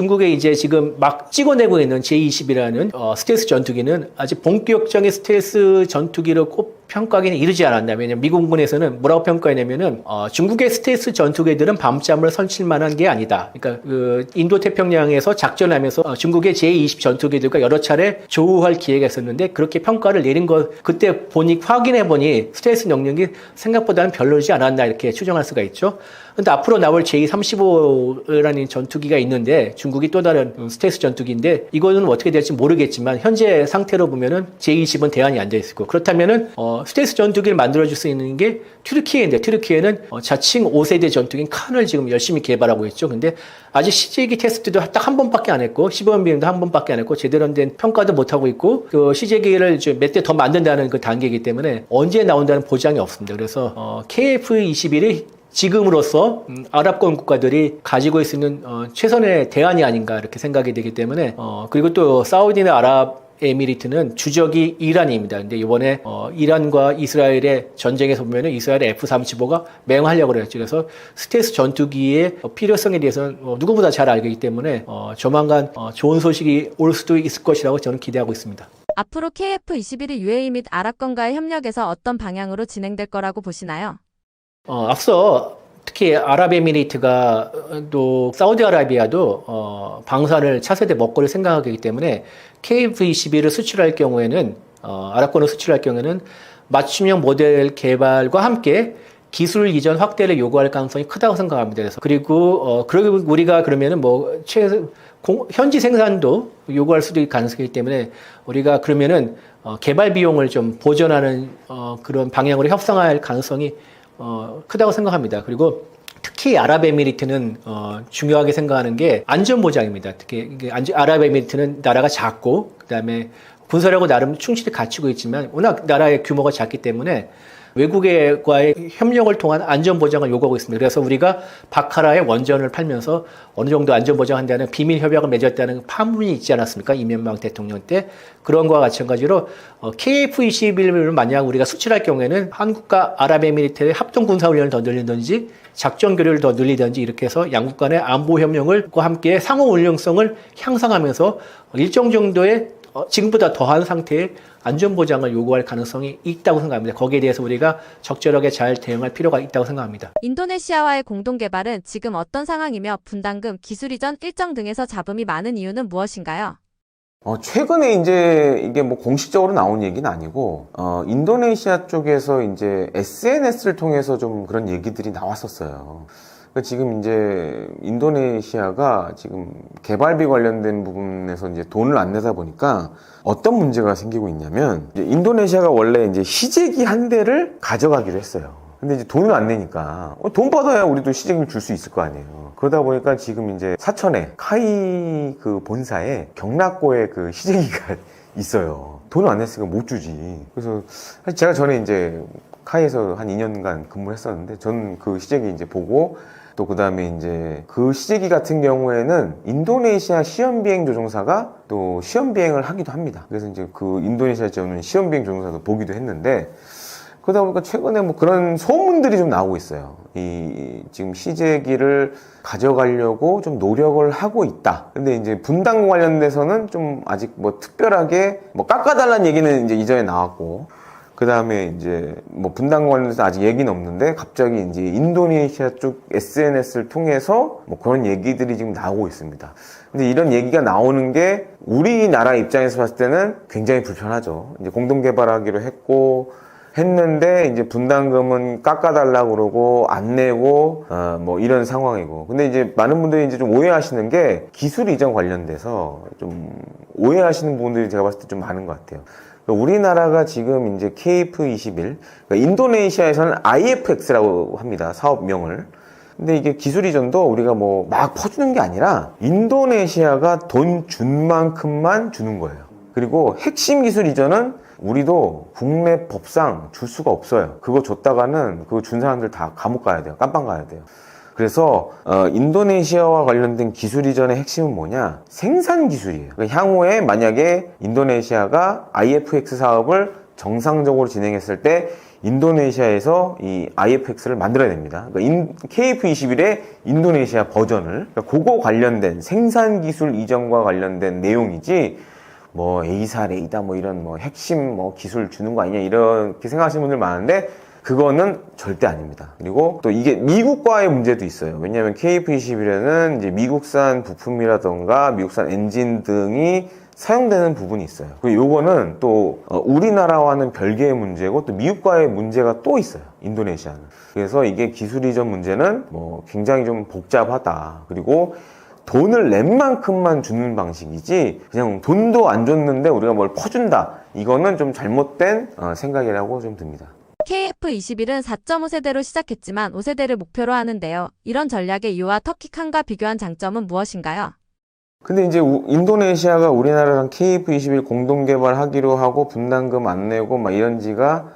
중국에 이제 지금 막 찍어내고 있는 J-20이라는 스텔스 전투기는 아직 본격적인 스텔스 전투기로 꼭 평가하기는 이르지 않았나. 왜냐면 미국군에서는 뭐라고 평가했냐면은 중국의 스텔스 전투기들은 밤잠을 설칠 만한 게 아니다. 그러니까 그 인도 태평양에서 작전하면서 중국의 J-20 전투기들과 여러 차례 조우할 기회가 있었는데 그렇게 평가를 내린 거 그때 확인해 보니 스텔스 능력이 생각보다는 별로지 않았나 이렇게 추정할 수가 있죠. 근데 앞으로 나올 J-35라는 전투기가 있는데 중국이 또 다른 스텔스 전투기인데 이거는 어떻게 될지 모르겠지만 현재 상태로 보면은 J-20은 대안이 안 돼 있고 그렇다면은 스텔스 전투기를 만들어줄 수 있는 게 튀르키예인데 튀르키예는 자칭 5세대 전투기인 칸을 지금 열심히 개발하고 있죠. 근데 아직 시제기 테스트도 딱 한 번밖에 안 했고 시범 비행도 한 번밖에 안 했고 제대로 된 평가도 못 하고 있고 그 시제기를 몇 대 더 만든다는 그 단계이기 때문에 언제 나온다는 보장이 없습니다. 그래서 KF-21이 지금으로서 아랍권 국가들이 가지고 있는 최선의 대안이 아닌가 이렇게 생각이 되기 때문에 그리고 또 사우디나 아랍에미리트는 주적이 이란입니다. 근데 이번에 이란과 이스라엘의 전쟁에서 보면은 이스라엘의 F-35가 맹하려고 그랬죠. 그래서 스텔스 전투기의 필요성에 대해서는 누구보다 잘 알기 때문에 조만간 좋은 소식이 올 수도 있을 것이라고 저는 기대하고 있습니다. 앞으로 KF21이 UAE 및 아랍권과의 협력에서 어떤 방향으로 진행될 거라고 보시나요? 앞서 특히 아랍에미리트가 또 사우디아라비아도 방산을 차세대 먹거리 생각하기 때문에 KF21을 수출할 경우에는 아랍권을 수출할 경우에는 맞춤형 모델 개발과 함께 기술 이전 확대를 요구할 가능성이 크다고 생각합니다. 그리고 우리가 그러면은 현지 생산도 요구할 수도 있을 가능성이기 때문에 우리가 그러면은 개발 비용을 좀 보전하는 그런 방향으로 협상할 가능성이 크다고 생각합니다. 그리고 특히 아랍에미리트는 중요하게 생각하는 게 안전 보장입니다. 특히 아랍에미리트는 나라가 작고 그다음에 군사력은 나름 충실히 갖추고 있지만 워낙 나라의 규모가 작기 때문에 외국과의 협력을 통한 안전 보장을 요구하고 있습니다. 그래서 우리가 바카라의 원전을 팔면서 어느 정도 안전 보장한다는 비밀 협약을 맺었다는 파문이 있지 않았습니까? 이명박 대통령 때. 그런 거와 마찬가지로 KF21을 만약 우리가 수출할 경우에는 한국과 아랍에미리트의 합동 군사 훈련을 더 늘리든지 작전 교류를 더 늘리든지 이렇게 해서 양국 간의 안보 협력과 함께 상호 운용성을 향상하면서 일정 정도의 지금보다 더한 상태의 안전보장을 요구할 가능성이 있다고 생각합니다. 거기에 대해서 우리가 적절하게 잘 대응할 필요가 있다고 생각합니다. 인도네시아와의 공동개발은 지금 어떤 상황이며 분담금, 기술 이전 일정 등에서 잡음이 많은 이유는 무엇인가요? 최근에 이제 이게 뭐 공식적으로 나온 얘기는 아니고, 인도네시아 쪽에서 이제 SNS를 통해서 좀 그런 얘기들이 나왔었어요. 그러니까 지금 이제 인도네시아가 지금 개발비 관련된 부분에서 이제 돈을 안 내다 보니까 어떤 문제가 생기고 있냐면, 이제 인도네시아가 원래 이제 시제기 한 대를 가져가기로 했어요. 근데 이제 돈을 안 내니까 돈 받아야 우리도 시제기를 줄 수 있을 거 아니에요. 그러다 보니까 지금 이제 사천에 카이 그 본사에 경락고에 그 시제기가 있어요. 돈을 안 냈으니까 못 주지. 그래서 사실 제가 전에 이제 카이에서 한 2년간 근무를 했었는데 저는 그 시제기 이제 보고 또 그 다음에 이제 그 시제기 같은 경우에는 인도네시아 시험비행 조종사가 또 시험비행을 하기도 합니다. 그래서 이제 그 인도네시아에 오는 시험비행 조종사도 보기도 했는데 그러다 보니까 최근에 뭐 그런 소문들이 좀 나오고 있어요. 지금 시제기를 가져가려고 좀 노력을 하고 있다. 근데 이제 분담금 관련돼서는 좀 아직 뭐 특별하게 뭐 깎아달라는 얘기는 이제 이전에 나왔고, 그 다음에 이제 뭐 분담금 관련돼서 아직 얘기는 없는데 갑자기 이제 인도네시아 쪽 SNS를 통해서 뭐 그런 얘기들이 지금 나오고 있습니다. 근데 이런 얘기가 나오는 게 우리나라 입장에서 봤을 때는 굉장히 불편하죠. 이제 공동 개발하기로 했는데 이제 분담금은 깎아달라고 그러고 안 내고 뭐 이런 상황이고. 근데 이제 많은 분들이 이제 좀 오해하시는 게 기술 이전 관련돼서 좀 오해하시는 부분들이 제가 봤을 때 좀 많은 것 같아요. 우리나라가 지금 이제 KF21, 그러니까 인도네시아에서는 IFX라고 합니다. 사업명을. 근데 이게 기술 이전도 우리가 뭐 막 퍼주는 게 아니라 인도네시아가 돈 준 만큼만 주는 거예요. 그리고 핵심 기술 이전은 우리도 국내 법상 줄 수가 없어요. 그거 줬다가는 그거 준 사람들 다 감옥 가야 돼요. 깜빵 가야 돼요. 그래서 인도네시아와 관련된 기술 이전의 핵심은 뭐냐? 생산 기술이에요. 그러니까 향후에 만약에 인도네시아가 IFX 사업을 정상적으로 진행했을 때 인도네시아에서 이 IFX를 만들어야 됩니다. 그러니까 KF21의 인도네시아 버전을, 그러니까 그거 관련된 생산 기술 이전과 관련된 내용이지 뭐 A사, 레이다 뭐 이런 뭐 핵심 뭐 기술 주는 거 아니냐 이렇게 생각하시는 분들 많은데 그거는 절대 아닙니다. 그리고 또 이게 미국과의 문제도 있어요. 왜냐하면 KF21에는 이제 미국산 부품이라던가 미국산 엔진 등이 사용되는 부분이 있어요. 그리고 요거는 또 우리나라와는 별개의 문제고 또 미국과의 문제가 또 있어요. 인도네시아는. 그래서 이게 기술 이전 문제는 뭐 굉장히 좀 복잡하다. 그리고 돈을 낸 만큼만 주는 방식이지 그냥 돈도 안 줬는데 우리가 뭘 퍼준다. 이거는 좀 잘못된 생각이라고 좀 듭니다. KF21은 4.5세대로 시작했지만 5세대를 목표로 하는데요. 이런 전략의 이유와 터키 칸과 비교한 장점은 무엇인가요? 근데 이제 인도네시아가 우리나라랑 KF21 공동 개발하기로 하고 분담금 안 내고 막 이런 지가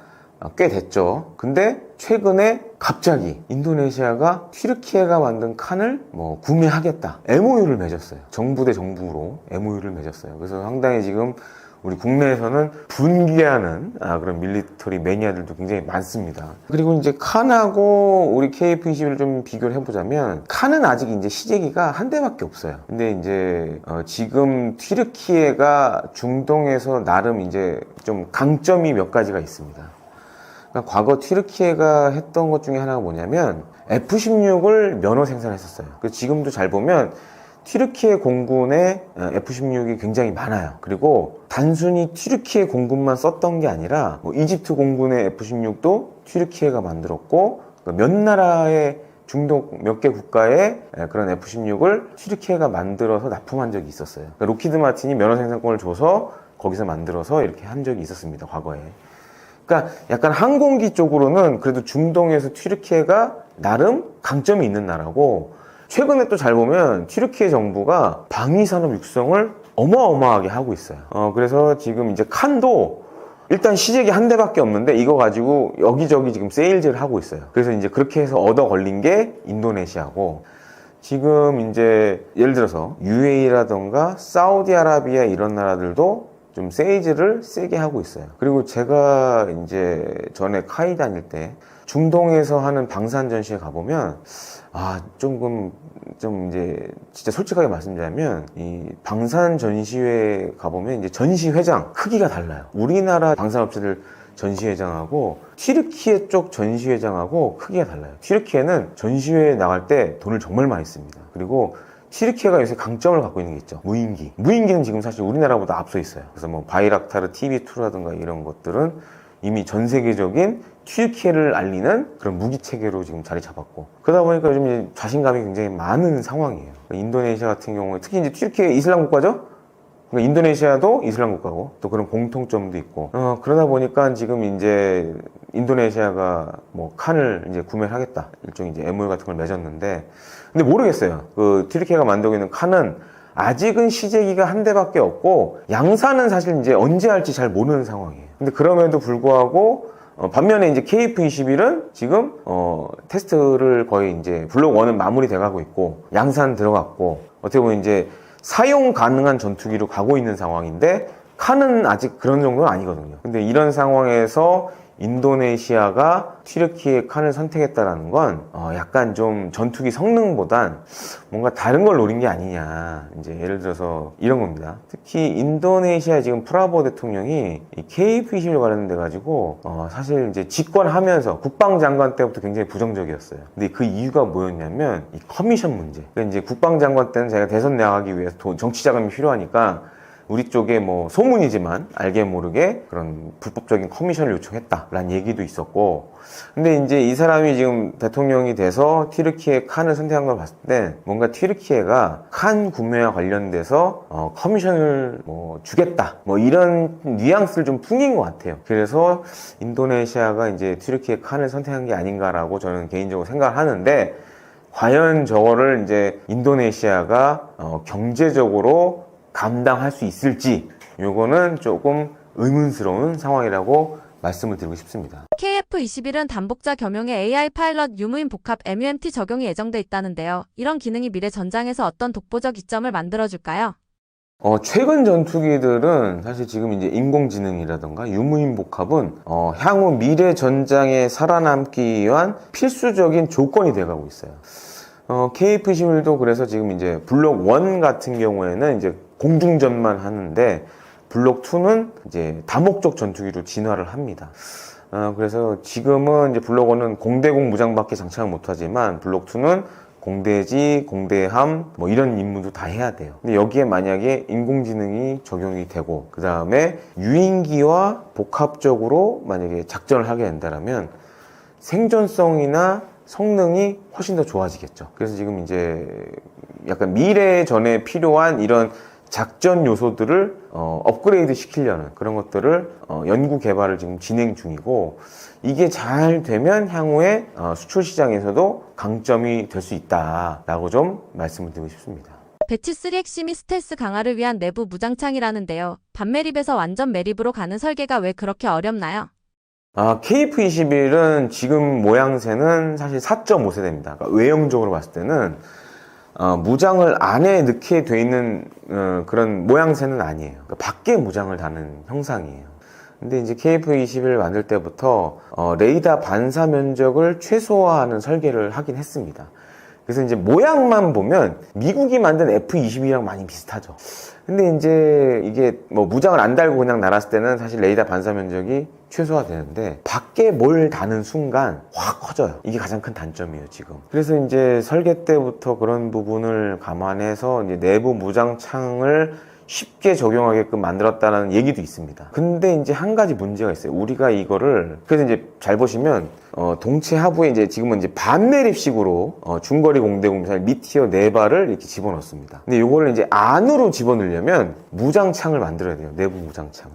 꽤 됐죠. 근데 최근에 갑자기 인도네시아가 튀르키예가 만든 칸을 뭐 구매하겠다. MOU를 맺었어요. 정부 대 정부로 MOU를 맺었어요. 그래서 상당히 지금 우리 국내에서는 분개하는 그런 밀리터리 매니아들도 굉장히 많습니다. 그리고 이제 칸하고 우리 KF-21을 좀 비교를 해보자면 칸은 아직 이제 시제기가 한 대밖에 없어요. 근데 이제 지금 튀르키예가 중동에서 나름 이제 좀 강점이 몇 가지가 있습니다. 그러니까 과거 튀르키예가 했던 것 중에 하나가 뭐냐면 F-16을 면허 생산했었어요. 지금도 잘 보면 튀르키예 공군에 F-16이 굉장히 많아요. 그리고 단순히 튀르키예 공군만 썼던 게 아니라 이집트 공군의 F-16도 튀르키예가 만들었고 몇 나라의 중동 몇 개 국가의 그런 F-16을 튀르키예가 만들어서 납품한 적이 있었어요. 그러니까 로키드 마틴이 면허 생산권을 줘서 거기서 만들어서 이렇게 한 적이 있었습니다, 과거에. 그러니까 약간 항공기 쪽으로는 그래도 중동에서 튀르키예가 나름 강점이 있는 나라고, 최근에 또 잘 보면 튀르키예 정부가 방위산업 육성을 어마어마하게 하고 있어요. 그래서 지금 이제 칸도 일단 시제기 한 대밖에 없는데 이거 가지고 여기저기 지금 세일즈를 하고 있어요. 그래서 이제 그렇게 해서 얻어 걸린 게 인도네시아고, 지금 이제 예를 들어서 UAE라던가 사우디아라비아 이런 나라들도 좀 세일즈를 세게 하고 있어요. 그리고 제가 이제 전에 카이 다닐 때 중동에서 하는 방산 전시회 가보면 조금 좀 이제 진짜 솔직하게 말씀드리면 이 방산 전시회 가보면 이제 전시회장 크기가 달라요. 우리나라 방산업체들 전시회장하고 튀르키예 쪽 전시회장하고 크기가 달라요. 튀르키예는 전시회에 나갈 때 돈을 정말 많이 씁니다. 그리고 튀르키예가 요새 강점을 갖고 있는 게 있죠. 무인기는 지금 사실 우리나라보다 앞서 있어요. 그래서 뭐 바이락타르 TB2라든가 이런 것들은 이미 전 세계적인 튀르키예를 알리는 그런 무기 체계로 지금 자리 잡았고, 그러다 보니까 요즘 이제 자신감이 굉장히 많은 상황이에요. 인도네시아 같은 경우에 특히 이제 튀르키예 이슬람 국가죠. 그러니까 인도네시아도 이슬람 국가고 또 그런 공통점도 있고, 그러다 보니까 지금 이제 인도네시아가 뭐 칸을 이제 구매를 하겠다, 일종의 이제 MOU 같은 걸 맺었는데, 근데 모르겠어요. 그 튀르키예가 만들고 있는 칸은 아직은 시제기가 한 대밖에 없고 양산은 사실 이제 언제 할지 잘 모르는 상황이에요. 근데 그럼에도 불구하고 반면에 이제 KF-21은 지금 테스트를 거의 이제 블록 1은 마무리 돼가고 있고 양산 들어갔고 어떻게 보면 이제 사용 가능한 전투기로 가고 있는 상황인데 칸은 아직 그런 정도는 아니거든요. 근데 이런 상황에서 인도네시아가 튀르키예 칸을 선택했다라는 건 약간 좀 전투기 성능보단 뭔가 다른 걸 노린 게 아니냐, 이제 예를 들어서 이런 겁니다. 특히 인도네시아 지금 프라보 대통령이 이 KF-21 관련돼 가지고 사실 이제 집권하면서 국방장관 때부터 굉장히 부정적이었어요. 근데 그 이유가 뭐였냐면 이 커미션 문제. 그러니까 이제 국방장관 때는 제가 대선 나가기 위해서 정치 자금이 필요하니까 우리 쪽에 뭐 소문이지만 알게 모르게 그런 불법적인 커미션을 요청했다라는 얘기도 있었고, 근데 이제 이 사람이 지금 대통령이 돼서 튀르키예 칸을 선택한 걸 봤을 때 뭔가 튀르키예가 칸 구매와 관련돼서 커미션을 뭐 주겠다 뭐 이런 뉘앙스를 좀 풍긴 것 같아요. 그래서 인도네시아가 이제 튀르키예 칸을 선택한 게 아닌가라고 저는 개인적으로 생각을 하는데, 과연 저거를 이제 인도네시아가 경제적으로 감당할 수 있을지, 요거는 조금 의문스러운 상황이라고 말씀을 드리고 싶습니다. KF-21은 단복자 겸용의 AI 파일럿 유무인 복합 MUMT 적용이 예정돼 있다는데요. 이런 기능이 미래 전장에서 어떤 독보적 이점을 만들어줄까요? 최근 전투기들은 사실 지금 이제 인공지능이라던가 유무인 복합은 향후 미래 전장에 살아남기 위한 필수적인 조건이 돼가고 있어요. KF-21도 그래서 지금 이제 블록 1 같은 경우에는 이제 공중전만 하는데 블록 2는 이제 다목적 전투기로 진화를 합니다. 그래서 지금은 이제 블록 1은 공대공 무장밖에 장착을 못하지만 블록 2는 공대지, 공대함 뭐 이런 임무도 다 해야 돼요. 근데 여기에 만약에 인공지능이 적용이 되고 그 다음에 유인기와 복합적으로 만약에 작전을 하게 된다면 생존성이나 성능이 훨씬 더 좋아지겠죠. 그래서 지금 이제 약간 미래 전에 필요한 이런 작전 요소들을 업그레이드 시키려는 그런 것들을 연구 개발을 지금 진행 중이고, 이게 잘 되면 향후에 수출 시장에서도 강점이 될 수 있다라고 좀 말씀을 드리고 싶습니다. 배치 3 핵심이 스텔스 강화를 위한 내부 무장창이라는데요. 반매립에서 완전 매립으로 가는 설계가 왜 그렇게 어렵나요? KF-21은 지금 모양새는 사실 4.5세대입니다. 그러니까 외형적으로 봤을 때는 무장을 안에 넣게 돼 있는 그런 모양새는 아니에요. 그러니까 밖에 무장을 다는 형상이에요. 근데 이제 KF-21을 만들 때부터 레이더 반사 면적을 최소화하는 설계를 하긴 했습니다. 그래서 이제 모양만 보면 미국이 만든 F-22랑 많이 비슷하죠. 근데 이제 이게 뭐 무장을 안 달고 그냥 날았을 때는 사실 레이더 반사 면적이 최소화되는데 밖에 뭘 다는 순간 확 커져요. 이게 가장 큰 단점이에요, 지금. 그래서 이제 설계 때부터 그런 부분을 감안해서 이제 내부 무장창을 쉽게 적용하게끔 만들었다는 얘기도 있습니다. 근데 이제 한 가지 문제가 있어요. 우리가 이거를 그래서 이제 잘 보시면 동체 하부에 이제 지금은 이제 반매립식으로 중거리 공대공 미사일 미티어 4발을 이렇게 집어넣습니다. 근데 이거를 이제 안으로 집어넣으려면 무장창을 만들어야 돼요. 내부 무장창을.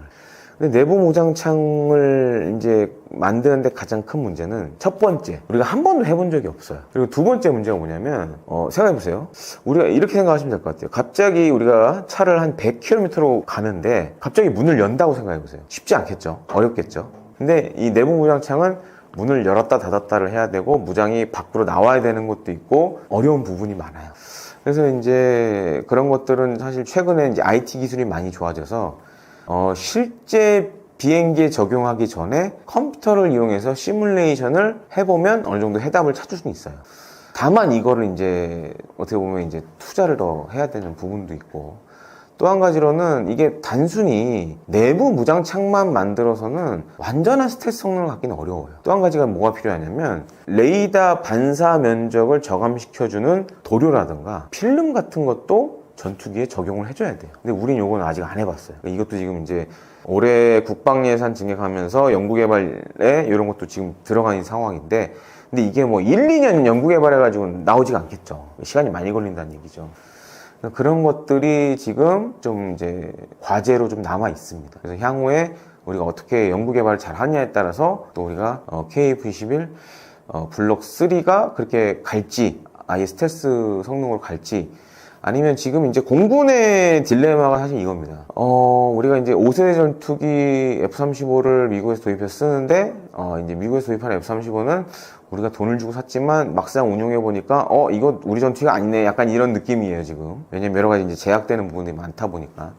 근데 내부 무장창을 이제 만드는데 가장 큰 문제는 첫 번째, 우리가 한 번도 해본 적이 없어요. 그리고 두 번째 문제가 뭐냐면, 생각해보세요. 우리가 이렇게 생각하시면 될 것 같아요. 갑자기 우리가 차를 한 100km로 가는데 갑자기 문을 연다고 생각해보세요. 쉽지 않겠죠? 어렵겠죠? 근데 이 내부 무장창은 문을 열었다 닫았다를 해야 되고 무장이 밖으로 나와야 되는 것도 있고 어려운 부분이 많아요. 그래서 이제 그런 것들은 사실 최근에 이제 IT 기술이 많이 좋아져서 실제 비행기에 적용하기 전에 컴퓨터를 이용해서 시뮬레이션을 해보면 어느 정도 해답을 찾을 수는 있어요. 다만 이거를 이제 어떻게 보면 이제 투자를 더 해야 되는 부분도 있고 또 한 가지로는 이게 단순히 내부 무장창만 만들어서는 완전한 스텔스 성능을 갖기는 어려워요. 또 한 가지가 뭐가 필요하냐면 레이더 반사 면적을 저감시켜주는 도료라든가 필름 같은 것도 전투기에 적용을 해줘야 돼요. 근데 우린 요건 아직 안 해봤어요. 이것도 지금 이제 올해 국방 예산 증액하면서 연구개발에 이런 것도 지금 들어가는 상황인데 근데 이게 뭐 1, 2년 연구개발해가지고 나오지가 않겠죠. 시간이 많이 걸린다는 얘기죠. 그런 것들이 지금 좀 이제 과제로 좀 남아 있습니다. 그래서 향후에 우리가 어떻게 연구개발을 잘 하느냐에 따라서 또 우리가 KF-21 블록 3가 그렇게 갈지 아예 스텔스 성능으로 갈지 아니면 지금 이제 공군의 딜레마가 사실 이겁니다. 우리가 이제 5세대 전투기 F-35를 미국에서 도입해서 쓰는데, 이제 미국에서 도입한 F-35는 우리가 돈을 주고 샀지만 막상 운용해보니까, 이거 우리 전투기가 아니네. 약간 이런 느낌이에요, 지금. 왜냐면 여러 가지 이제 제약되는 부분이 많다 보니까.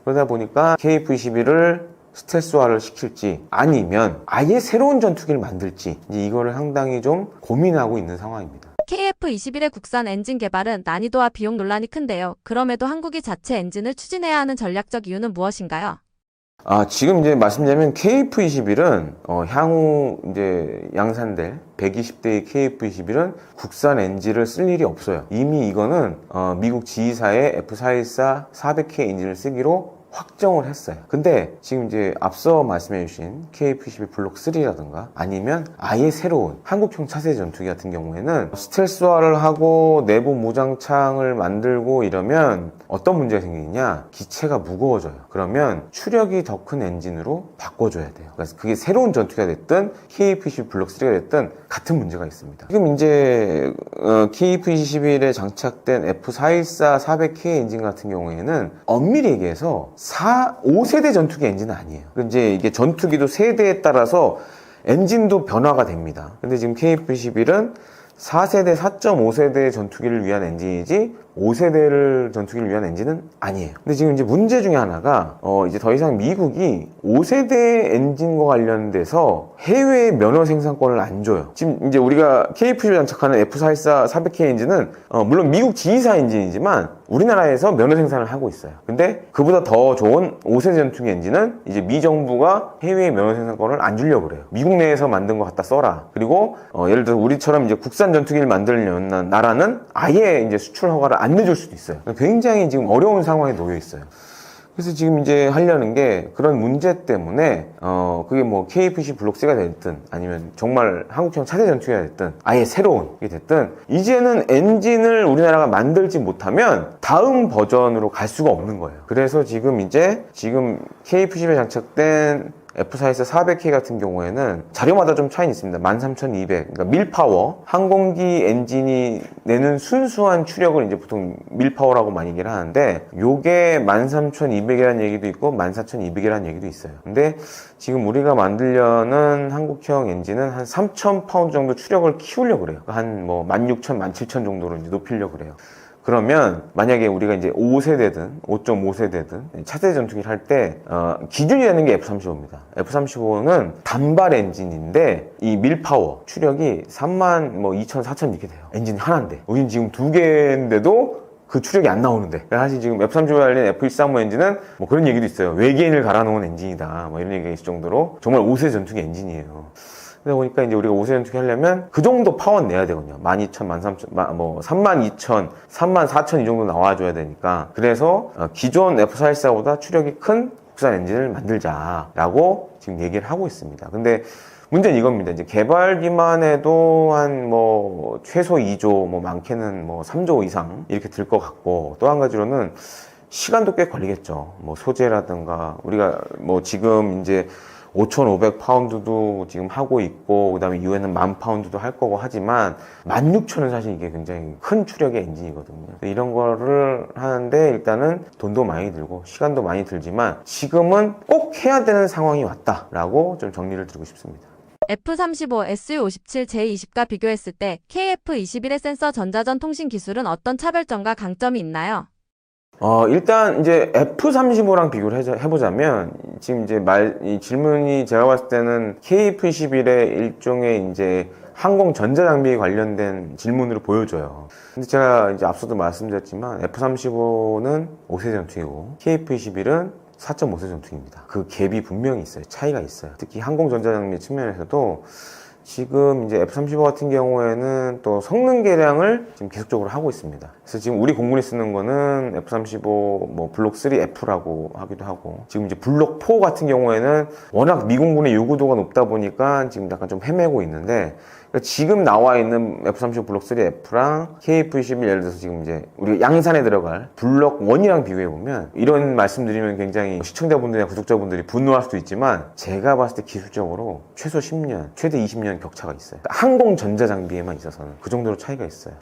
그러다 보니까 KF-21을 스텔스화를 시킬지 아니면 아예 새로운 전투기를 만들지 이제 이거를 상당히 좀 고민하고 있는 상황입니다. KF-21의 국산 엔진 개발은 난이도와 비용 논란이 큰데요. 그럼에도 한국이 자체 엔진을 추진해야 하는 전략적 이유는 무엇인가요? 지금 이제 말씀드리면 KF-21은 향후 이제 양산될 120대의 KF-21은 국산 엔진을 쓸 일이 없어요. 이미 이거는 미국 지휘사의 F414 400K 엔진을 쓰기로 확정을 했어요. 근데 지금 이제 앞서 말씀해 주신 KF-21 블록 3라든가 아니면 아예 새로운 한국형 차세대 전투기 같은 경우에는 스텔스화를 하고 내부 무장창을 만들고 이러면 어떤 문제가 생기느냐, 기체가 무거워져요. 그러면 추력이 더 큰 엔진으로 바꿔줘야 돼요. 그래서 그게 새로운 전투기가 됐든 KF-21 블록 3가 됐든 같은 문제가 있습니다. 지금 이제 KF-21에 장착된 F414 400K 엔진 같은 경우에는 엄밀히 얘기해서 5세대 전투기 엔진은 아니에요. 이제 이게 전투기도 세대에 따라서 엔진도 변화가 됩니다. 근데 지금 KF-21은 4세대, 4.5세대 전투기를 위한 엔진이지 5세대를 전투기를 위한 엔진은 아니에요. 근데 지금 이제 문제 중에 하나가 이제 더 이상 미국이 5세대 엔진과 관련돼서 해외 면허 생산권을 안 줘요. 지금 이제 우리가 KF-21 장착하는 F414 400K 엔진은 물론 미국 지휘사 엔진이지만 우리나라에서 면허 생산을 하고 있어요. 근데 그보다 더 좋은 5세대 전투기 엔진은 이제 미 정부가 해외 면허 생산권을 안 주려고 그래요. 미국 내에서 만든 거 갖다 써라. 그리고 예를 들어 우리처럼 이제 국산 전투기를 만들려는 나라는 아예 이제 수출 허가를 안 내줄 수도 있어요. 굉장히 지금 어려운 상황에 놓여 있어요. 그래서 지금 이제 하려는 게 그런 문제 때문에 그게 뭐 KF-21 블록 3가 됐든 아니면 정말 한국형 차세대 전투기가 됐든 아예 새로운 게 됐든 이제는 엔진을 우리나라가 만들지 못하면 다음 버전으로 갈 수가 없는 거예요. 그래서 지금 KF-21에 장착된 F414 400K 같은 경우에는 자료마다 좀 차이는 있습니다. 13,200, 그러니까 밀파워. 항공기 엔진이 내는 순수한 추력을 이제 보통 밀파워라고 많이 얘기를 하는데, 요게 13,200이라는 얘기도 있고, 14,200이라는 얘기도 있어요. 근데 지금 우리가 만들려는 한국형 엔진은 한 3,000파운드 정도 추력을 키우려고 그래요. 한 16,000, 17,000 정도로 이제 높이려고 그래요. 그러면 만약에 우리가 이제 5세대든 5.5세대든 차세대 전투기를 할 때 기준이 되는 게 F-35입니다. F-35는 단발 엔진인데 이 밀파워 추력이 3만 2천 4천 이렇게 돼요. 엔진이 하나인데 우린 지금 2개인데도 그 추력이 안 나오는데 사실 지금 F-35에 달린 F-135 엔진은 뭐 그런 얘기도 있어요. 외계인을 갈아놓은 엔진이다 뭐 이런 얘기가 있을 정도로 정말 5세 전투기 엔진이에요. 그러다 보니까 이제 우리가 5세 전투기 하려면 그 정도 파워는 내야 되거든요. 12,000, 13,000, 뭐 32,000, 34,000 이 정도 나와줘야 되니까. 그래서 기존 F-414보다 추력이 큰 국산 엔진을 만들자라고 지금 얘기를 하고 있습니다. 근데 문제는 이겁니다. 이제 개발비만 해도 한 최소 2조, 많게는 3조 이상 이렇게 들 것 같고, 또 한 가지로는 시간도 꽤 걸리겠죠. 소재라든가 우리가 지금 이제 5,500파운드도 지금 하고 있고, 그 다음에 이후에는 10,000파운드도 할 거고 하지만 16,000은 사실 이게 굉장히 큰 추력의 엔진이거든요. 이런 거를 하는데 일단은 돈도 많이 들고 시간도 많이 들지만 지금은 꼭 해야 되는 상황이 왔다라고 좀 정리를 드리고 싶습니다. F-35, Su-57, J-20과 비교했을 때 KF-21의 센서 전자전 통신 기술은 어떤 차별점과 강점이 있나요? 일단 이제 F-35랑 비교를 해보자면 지금 이제 이 질문이 제가 봤을 때는 KF-21의 일종의 이제 항공 전자장비 관련된 질문으로 보여져요. 근데 제가 이제 앞서도 말씀드렸지만 F-35는 5세 전투기고 KF-21은 4.5세 전투기입니다. 그 갭이 분명히 있어요. 차이가 있어요. 특히 항공 전자장비 측면에서도 지금 이제 F-35 같은 경우에는 또 성능 개량을 지금 계속적으로 하고 있습니다. 그래서 지금 우리 공군이 쓰는 거는 F-35 블록 3F라고 하기도 하고, 지금 이제 블록 4 같은 경우에는 워낙 미공군의 요구도가 높다 보니까 지금 약간 좀 헤매고 있는데, 그러니까 지금 나와 있는 F-35 블록 3F랑 KF-21 예를 들어서 지금 이제 우리가 양산에 들어갈 블록 1이랑 비교해보면, 이런 말씀드리면 굉장히 시청자분들이나 구독자분들이 분노할 수도 있지만 제가 봤을 때 기술적으로 최소 10년, 최대 20년 격차가 있어요. 항공 전자장비에만 있어서는 그 정도로 차이가 있어요.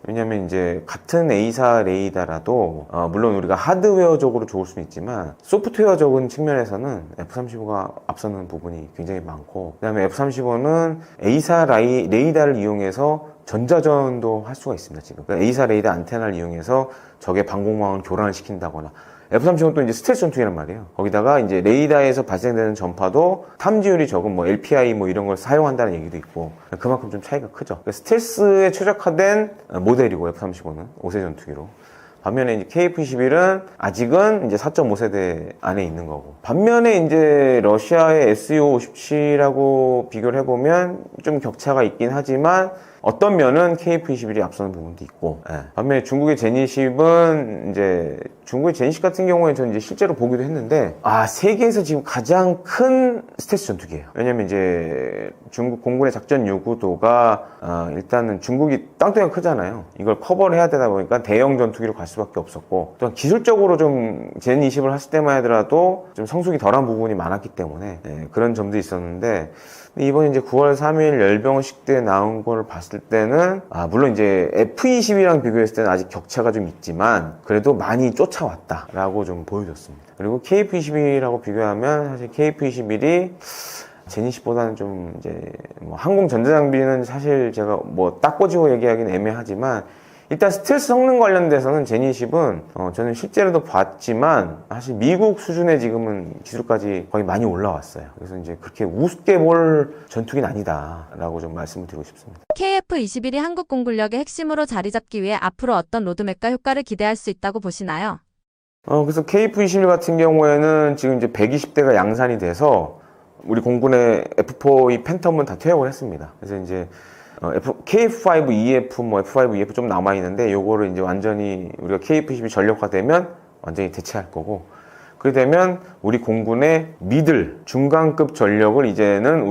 왜냐면 이제 같은 A사 레이더라도 물론 우리가 하드웨어적으로 좋을 수는 있지만 소프트웨어적인 측면에서는 F-35가 앞서는 부분이 굉장히 많고, 그 다음에 F-35는 A사 레이더를 이용해서 전자전도 할 수가 있습니다. 지금 그러니까 A사 레이더 안테나를 이용해서 적의 방공망을 교란을 시킨다거나, F-35는 또 이제 스텔스 전투기란 말이에요. 거기다가 이제 레이더에서 발생되는 전파도 탐지율이 적은 LPI 이런 걸 사용한다는 얘기도 있고, 그만큼 좀 차이가 크죠. 그러니까 스텔스에 최적화된 모델이고 F-35는 5세 전투기로. 반면에 이제 KF-21은 아직은 이제 4.5세대 안에 있는 거고, 반면에 이제 러시아의 Su-57하고 비교를 해보면 좀 격차가 있긴 하지만 어떤 면은 KF-21이 앞서는 부분도 있고, 반면에 중국의 제니10은 이제 중국의 제니10 같은 경우에 저는 이제 실제로 보기도 했는데, 세계에서 지금 가장 큰 스텔스 전투기예요. 왜냐면 이제 중국 공군의 작전 요구도가 일단은 중국이 땅덩이가 크잖아요. 이걸 커버를 해야 되다 보니까 대형 전투기로 갈 수밖에 없었고, 또 기술적으로 좀 제니20을 했을 때만 하더라도 좀 성숙이 덜한 부분이 많았기 때문에 그런 점도 있었는데, 이번 이제 9월 3일 열병식 때 나온 걸 봤을 때는 물론 이제 F-22랑 비교했을 때는 아직 격차가 좀 있지만 그래도 많이 쫓아왔다라고 좀 보여줬습니다. 그리고 KF-21하고 비교하면 사실 KF-21이 제니10보다는 좀 이제 항공 전자장비는 사실 제가 딱 꼬집어 얘기하기는 애매하지만, 일단 스텔스 성능 관련돼서는 제니10은 저는 실제로도 봤지만 사실 미국 수준의 지금은 기술까지 거의 많이 올라왔어요. 그래서 이제 그렇게 우습게 볼 전투기는 아니다라고 좀 말씀을 드리고 싶습니다. KF-21이 한국 공군력의 핵심으로 자리 잡기 위해 앞으로 어떤 로드맵과 효과를 기대할 수 있다고 보시나요? 그래서 KF-21 같은 경우에는 지금 이제 120대가 양산이 돼서 우리 공군의 F4E 팬텀은 다 퇴역을 했습니다. 그래서 이제 KF-5EF, F-5EF 좀 남아있는데, 요거를 이제 완전히 우리가 KF-22 전력화되면 완전히 대체할 거고, 그렇게 되면 우리 공군의 미들, 중간급 전력을 이제는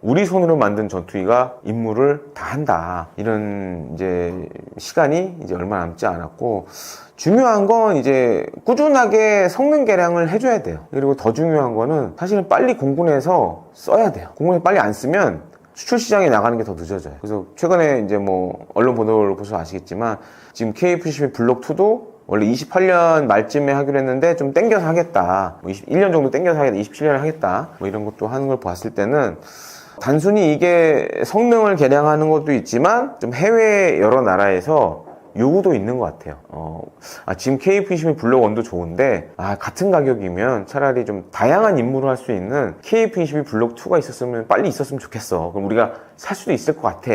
우리 손으로 만든 전투기가 임무를 다 한다. 이런 이제 시간이 이제 얼마 남지 않았고, 중요한 건 이제 꾸준하게 성능 개량을 해줘야 돼요. 그리고 더 중요한 거는 사실은 빨리 공군에서 써야 돼요. 공군에 빨리 안 쓰면 수출 시장에 나가는 게 더 늦어져요. 그래서 최근에 이제 언론 보도를 보셔서 아시겠지만 지금 KF-22 블록2도 원래 28년 말쯤에 하기로 했는데 좀 땡겨서 하겠다. 21년 정도 땡겨서 하겠다. 27년에 하겠다. 이런 것도 하는 걸 봤을 때는 단순히 이게 성능을 개량하는 것도 있지만 좀 해외 여러 나라에서 요구도 있는 것 같아요. 지금 KF-21 블록 1도 좋은데 같은 가격이면 차라리 좀 다양한 임무를 할 수 있는 KF-21 블록 2가 있었으면 빨리 있었으면 좋겠어. 그럼 우리가 살 수도 있을 것 같아.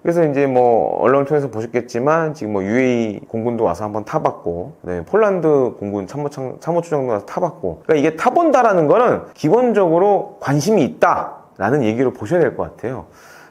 그래서 이제 뭐 언론을 통해서 보셨겠지만 지금 뭐 UAE 공군도 와서 한번 타봤고, 그다음에 폴란드 공군 참모총장도 와서 타봤고, 그러니까 이게 타본다라는 거는 기본적으로 관심이 있다라는 얘기로 보셔야 될 것 같아요.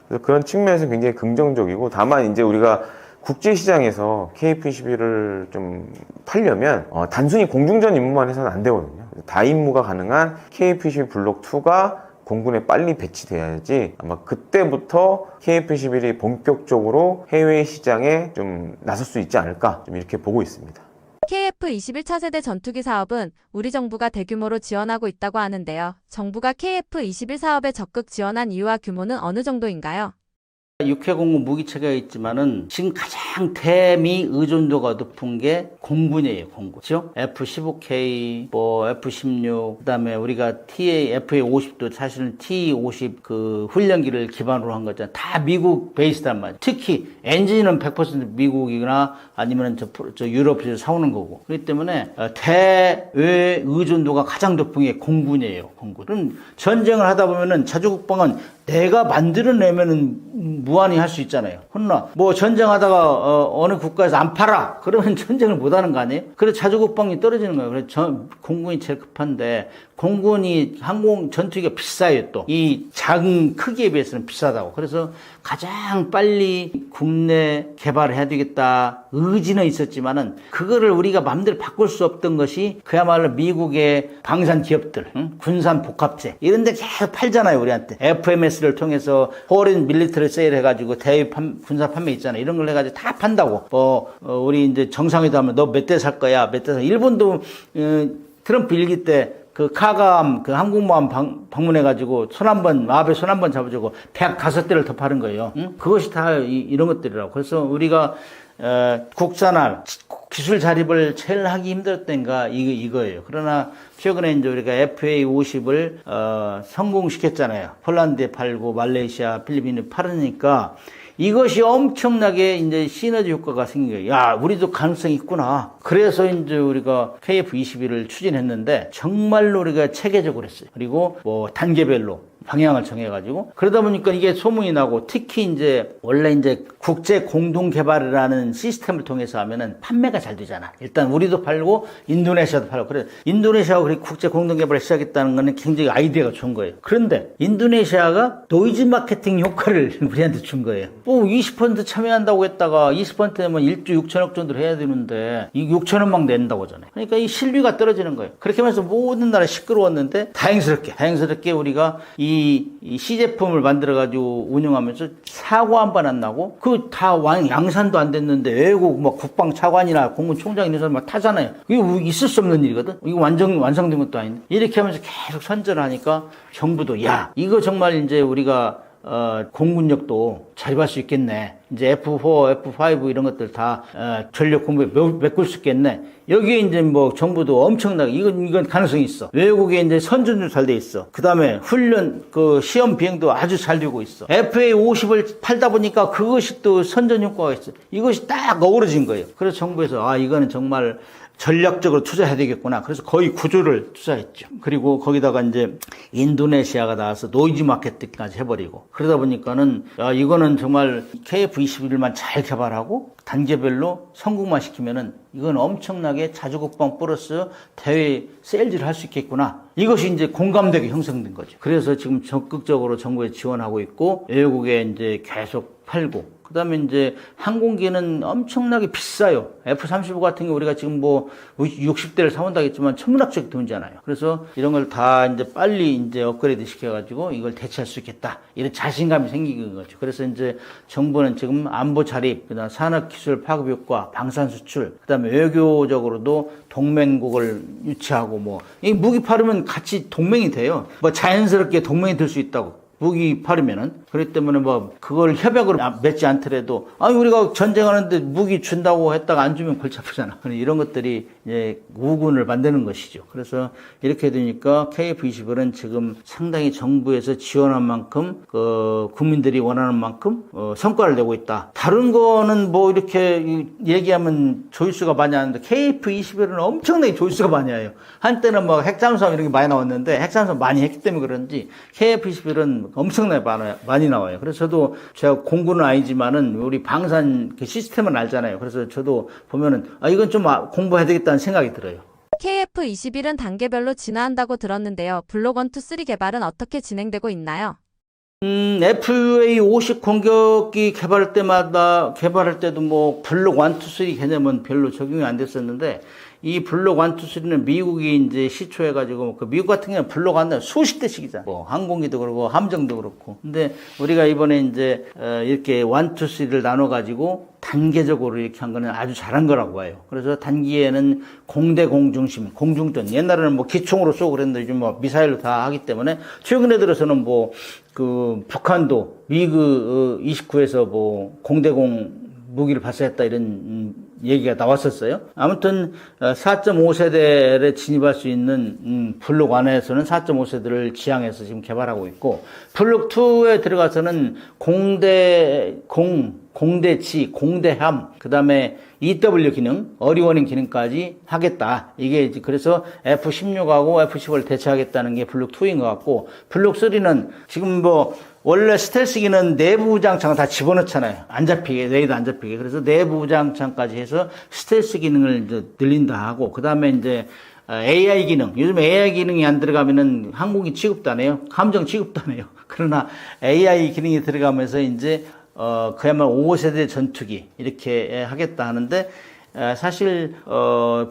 그래서 그런 측면에서 굉장히 긍정적이고, 다만 이제 우리가 국제시장에서 KF-21을 좀 팔려면 단순히 공중전 임무만 해서는 안 되거든요. 다임무가 가능한 KF-21 블록 2가 공군에 빨리 배치돼야지 아마 그때부터 KF-21이 본격적으로 해외 시장에 좀 나설 수 있지 않을까, 좀 이렇게 보고 있습니다. KF-21 차세대 전투기 사업은 우리 정부가 대규모로 지원하고 있다고 하는데요. 정부가 KF-21 사업에 적극 지원한 이유와 규모는 어느 정도인가요? 육해공군 무기체계가 있지만은 지금 가장 대미 의존도가 높은 게 공군이에요, 공군. 그죠? F-15K, 뭐 F-16, 그다음에 우리가 FA-50도 사실은 T-50 그 훈련기를 기반으로 한 거잖아요. 다 미국 베이스단 말이에요. 특히 엔진은 100% 미국이거나 아니면 저 유럽에서 사오는 거고. 그렇기 때문에 대외 의존도가 가장 높은 게 공군이에요, 공군은. 전쟁을 하다 보면은 자주국방은 내가 만들어내면은 무한히 할 수 있잖아요. 혼나 뭐 전쟁하다가 어느 국가에서 안 팔아 그러면 전쟁을 못 하는 거 아니에요? 그래서 자주국방이 떨어지는 거예요. 그래서 공군이 제일 급한데, 공군이 항공 전투기가 비싸요. 또 이 작은 크기에 비해서는 비싸다고. 그래서 가장 빨리 국내 개발을 해야 되겠다 의지는 있었지만은 그거를 우리가 마음대로 바꿀 수 없던 것이 그야말로 미국의 방산 기업들, 군산 복합체 이런 데 계속 팔잖아요, 우리한테. FMS를 통해서 포린 밀리터리 세일 해가지고 대외 군사 판매 있잖아요. 이런 걸 해가지고 다 판다고. 우리 이제 정상회담을 너 몇 대 살 거야, 몇 대 살. 일본도 트럼프 일기 때 그 카감 그 항공모함 방문해가지고 아베 손 한 번 잡아주고 105대를 더 파는 거예요. 응? 그것이 다 이런 것들이라고. 그래서 우리가 국산화 기술 자립을 제일 하기 힘들었던가 이거예요. 그러나 최근에 이제 우리가 FA-50을 성공시켰잖아요. 폴란드에 팔고 말레이시아, 필리핀에 팔으니까 이것이 엄청나게 이제 시너지 효과가 생긴 거예요. 야, 우리도 가능성이 있구나. 그래서 이제 우리가 KF-21을 추진했는데 정말로 우리가 체계적으로 했어요. 그리고 뭐 단계별로 방향을 정해가지고 그러다 보니까 이게 소문이 나고, 특히 이제 원래 이제 국제 공동 개발이라는 시스템을 통해서 하면은 판매가 잘 되잖아. 일단 우리도 팔고 인도네시아도 팔고. 그래 인도네시아가 그렇게 국제 공동 개발을 시작했다는 거는 굉장히 아이디어가 좋은 거예요. 그런데 인도네시아가 노이즈 마케팅 효과를 우리한테 준 거예요. 뭐 20% 참여한다고 했다가 20%면 1조 6천억 정도를 해야 되는데 이 6천억만 낸다고 하잖아요. 그러니까 이 신뢰가 떨어지는 거예요. 그렇게 하면서 모든 나라 시끄러웠는데 다행스럽게 우리가 이 시제품을 만들어가지고 운영하면서 사고 한 번 안 나고, 그 다 양산도 안 됐는데 외국 뭐 국방차관이나 공군총장 이런 사람 막 타잖아요. 이거 있을 수 없는 일이거든. 이거 완성된 것도 아닌데. 이렇게 하면서 계속 선전을 하니까 정부도 야, 이거 정말 이제 우리가 공군력도 자립할 수 있겠네. 이제 F4, F5 이런 것들 다 전력 공부에 메꿀 수 있겠네. 여기에 이제 뭐 정부도 엄청나게 이건 가능성이 있어. 외국에 이제 선전도 잘 돼 있어. 그 다음에 훈련 그 시험 비행도 아주 잘 되고 있어. FA-50을 팔다 보니까 그것이 또 선전 효과가 있어. 이것이 딱 어우러진 거예요. 그래서 정부에서 이거는 정말 전략적으로 투자해야 되겠구나. 그래서 거의 9조를 투자했죠. 그리고 거기다가 이제 인도네시아가 나와서 노이즈 마케팅까지 해버리고, 그러다 보니까는 이거는 정말 KF-21만 잘 개발하고 단계별로 성공만 시키면은 이건 엄청나게 자주국방 플러스 대외 세일즈를 할 수 있겠구나. 이것이 이제 공감대가 형성된 거죠. 그래서 지금 적극적으로 정부에 지원하고 있고, 외국에 이제 계속 팔고, 그 다음에 이제 항공기는 엄청나게 비싸요. F-35 같은 게 우리가 지금 뭐 60대를 사온다고 했지만 천문학적 돈이잖아요. 그래서 이런 걸 다 이제 빨리 이제 업그레이드 시켜가지고 이걸 대체할 수 있겠다. 이런 자신감이 생기는 거죠. 그래서 이제 정부는 지금 안보 자립, 그 다음 산업기술 파급 효과, 방산 수출, 그 다음에 외교적으로도 동맹국을 유치하고 이 무기 팔으면 같이 동맹이 돼요. 뭐 자연스럽게 동맹이 될 수 있다고. 무기 팔으면은. 그렇기 때문에 뭐 그걸 협약으로 맺지 않더라도 아니 우리가 전쟁하는데 무기 준다고 했다가 안 주면 골치 아프잖아. 이런 것들이 이제 우군을 만드는 것이죠. 그래서 이렇게 되니까 KF-21은 지금 상당히 정부에서 지원한 만큼 국민들이 원하는 만큼 성과를 내고 있다. 다른 거는 뭐 이렇게 얘기하면 조회수가 많이 하는데 KF-21은 엄청나게 조회수가 많이 와요. 한때는 뭐 핵잠수함 이런 게 많이 나왔는데 핵잠수함 많이 했기 때문에 그런지 KF-21은 엄청나게 많이 나와요. 그래서 저도 제가 공군은 아니지만은 우리 방산 그 시스템은 알잖아요. 그래서 저도 보면은 이건 좀 공부해야 되겠다는 생각이 들어요. KF-21은 단계별로 진화한다고 들었는데요. 블록 1, 2, 3 개발은 어떻게 진행되고 있나요? FA-50 공격기 개발할 때도 뭐 블록 1, 2, 3 개념은 별로 적용이 안 됐었는데 이 블록 1, 2, 3는 미국이 이제 시초해가지고 그 미국 같은 경우는 블록 하나 수십 대씩이잖아. 뭐 항공기도 그렇고 함정도 그렇고. 근데 우리가 이번에 이제 이렇게 1, 2, 3를 나눠가지고 단계적으로 이렇게 한 거는 아주 잘한 거라고 봐요. 그래서 단기에는 공대공 중심, 공중전. 옛날에는 뭐 기총으로 쏘고 그랬는데 요즘 뭐 미사일로 다 하기 때문에 최근에 들어서는 뭐 그 북한도 미그 29에서 뭐 공대공 무기를 발사했다 이런 얘기가 나왔었어요. 아무튼 4.5세대에 진입할 수 있는 블록 1에서는 4.5세대를 지향해서 지금 개발하고 있고 블록 2에 들어가서는 공대지, 공대함, 그 다음에 EW 기능, 어리워닝 기능까지 하겠다. 이게 이제 그래서 F-16하고 F-15를 대체하겠다는 게 블록 2인 것 같고 블록 3는 지금 뭐 원래 스텔스기는 내부 장창을 다 집어넣잖아요. 안 잡히게, 레이더 안 잡히게. 그래서 내부 장창까지 해서 스텔스 기능을 이제 늘린다 하고, 그 다음에 이제 AI 기능. 요즘 AI 기능이 안 들어가면은 항공기 취급도 안 해요. 함정 취급도 안 해요. 그러나 AI 기능이 들어가면서 이제 그야말로 5세대 전투기 이렇게 하겠다 하는데 사실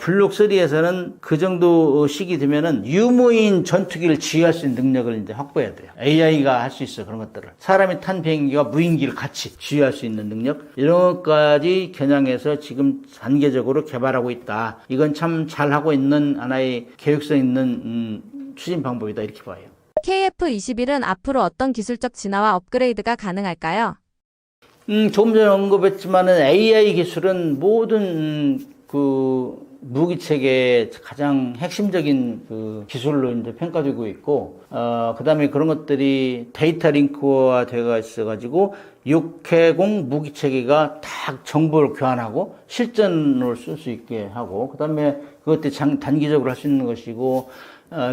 블록 3에서는 그 정도 시기 되면은 유무인 전투기를 지휘할 수 있는 능력을 이제 확보해야 돼요. AI가 할 수 있어 그런 것들을. 사람이 탄 비행기와 무인기를 같이 지휘할 수 있는 능력 이런 것까지 겨냥해서 지금 단계적으로 개발하고 있다. 이건 참 잘하고 있는 하나의 계획성 있는 추진 방법이다 이렇게 봐요. KF-21은 앞으로 어떤 기술적 진화와 업그레이드가 가능할까요? 조금 전에 언급했지만은 AI 기술은 모든 그 무기 체계의 가장 핵심적인 그 기술로 이제 평가되고 있고, 그 다음에 그런 것들이 데이터 링크화 되어 있어가지고 육해공 무기 체계가 다 정보를 교환하고 실전으로 쓸 수 있게 하고, 그 다음에 그것들이 단기적으로 할 수 있는 것이고,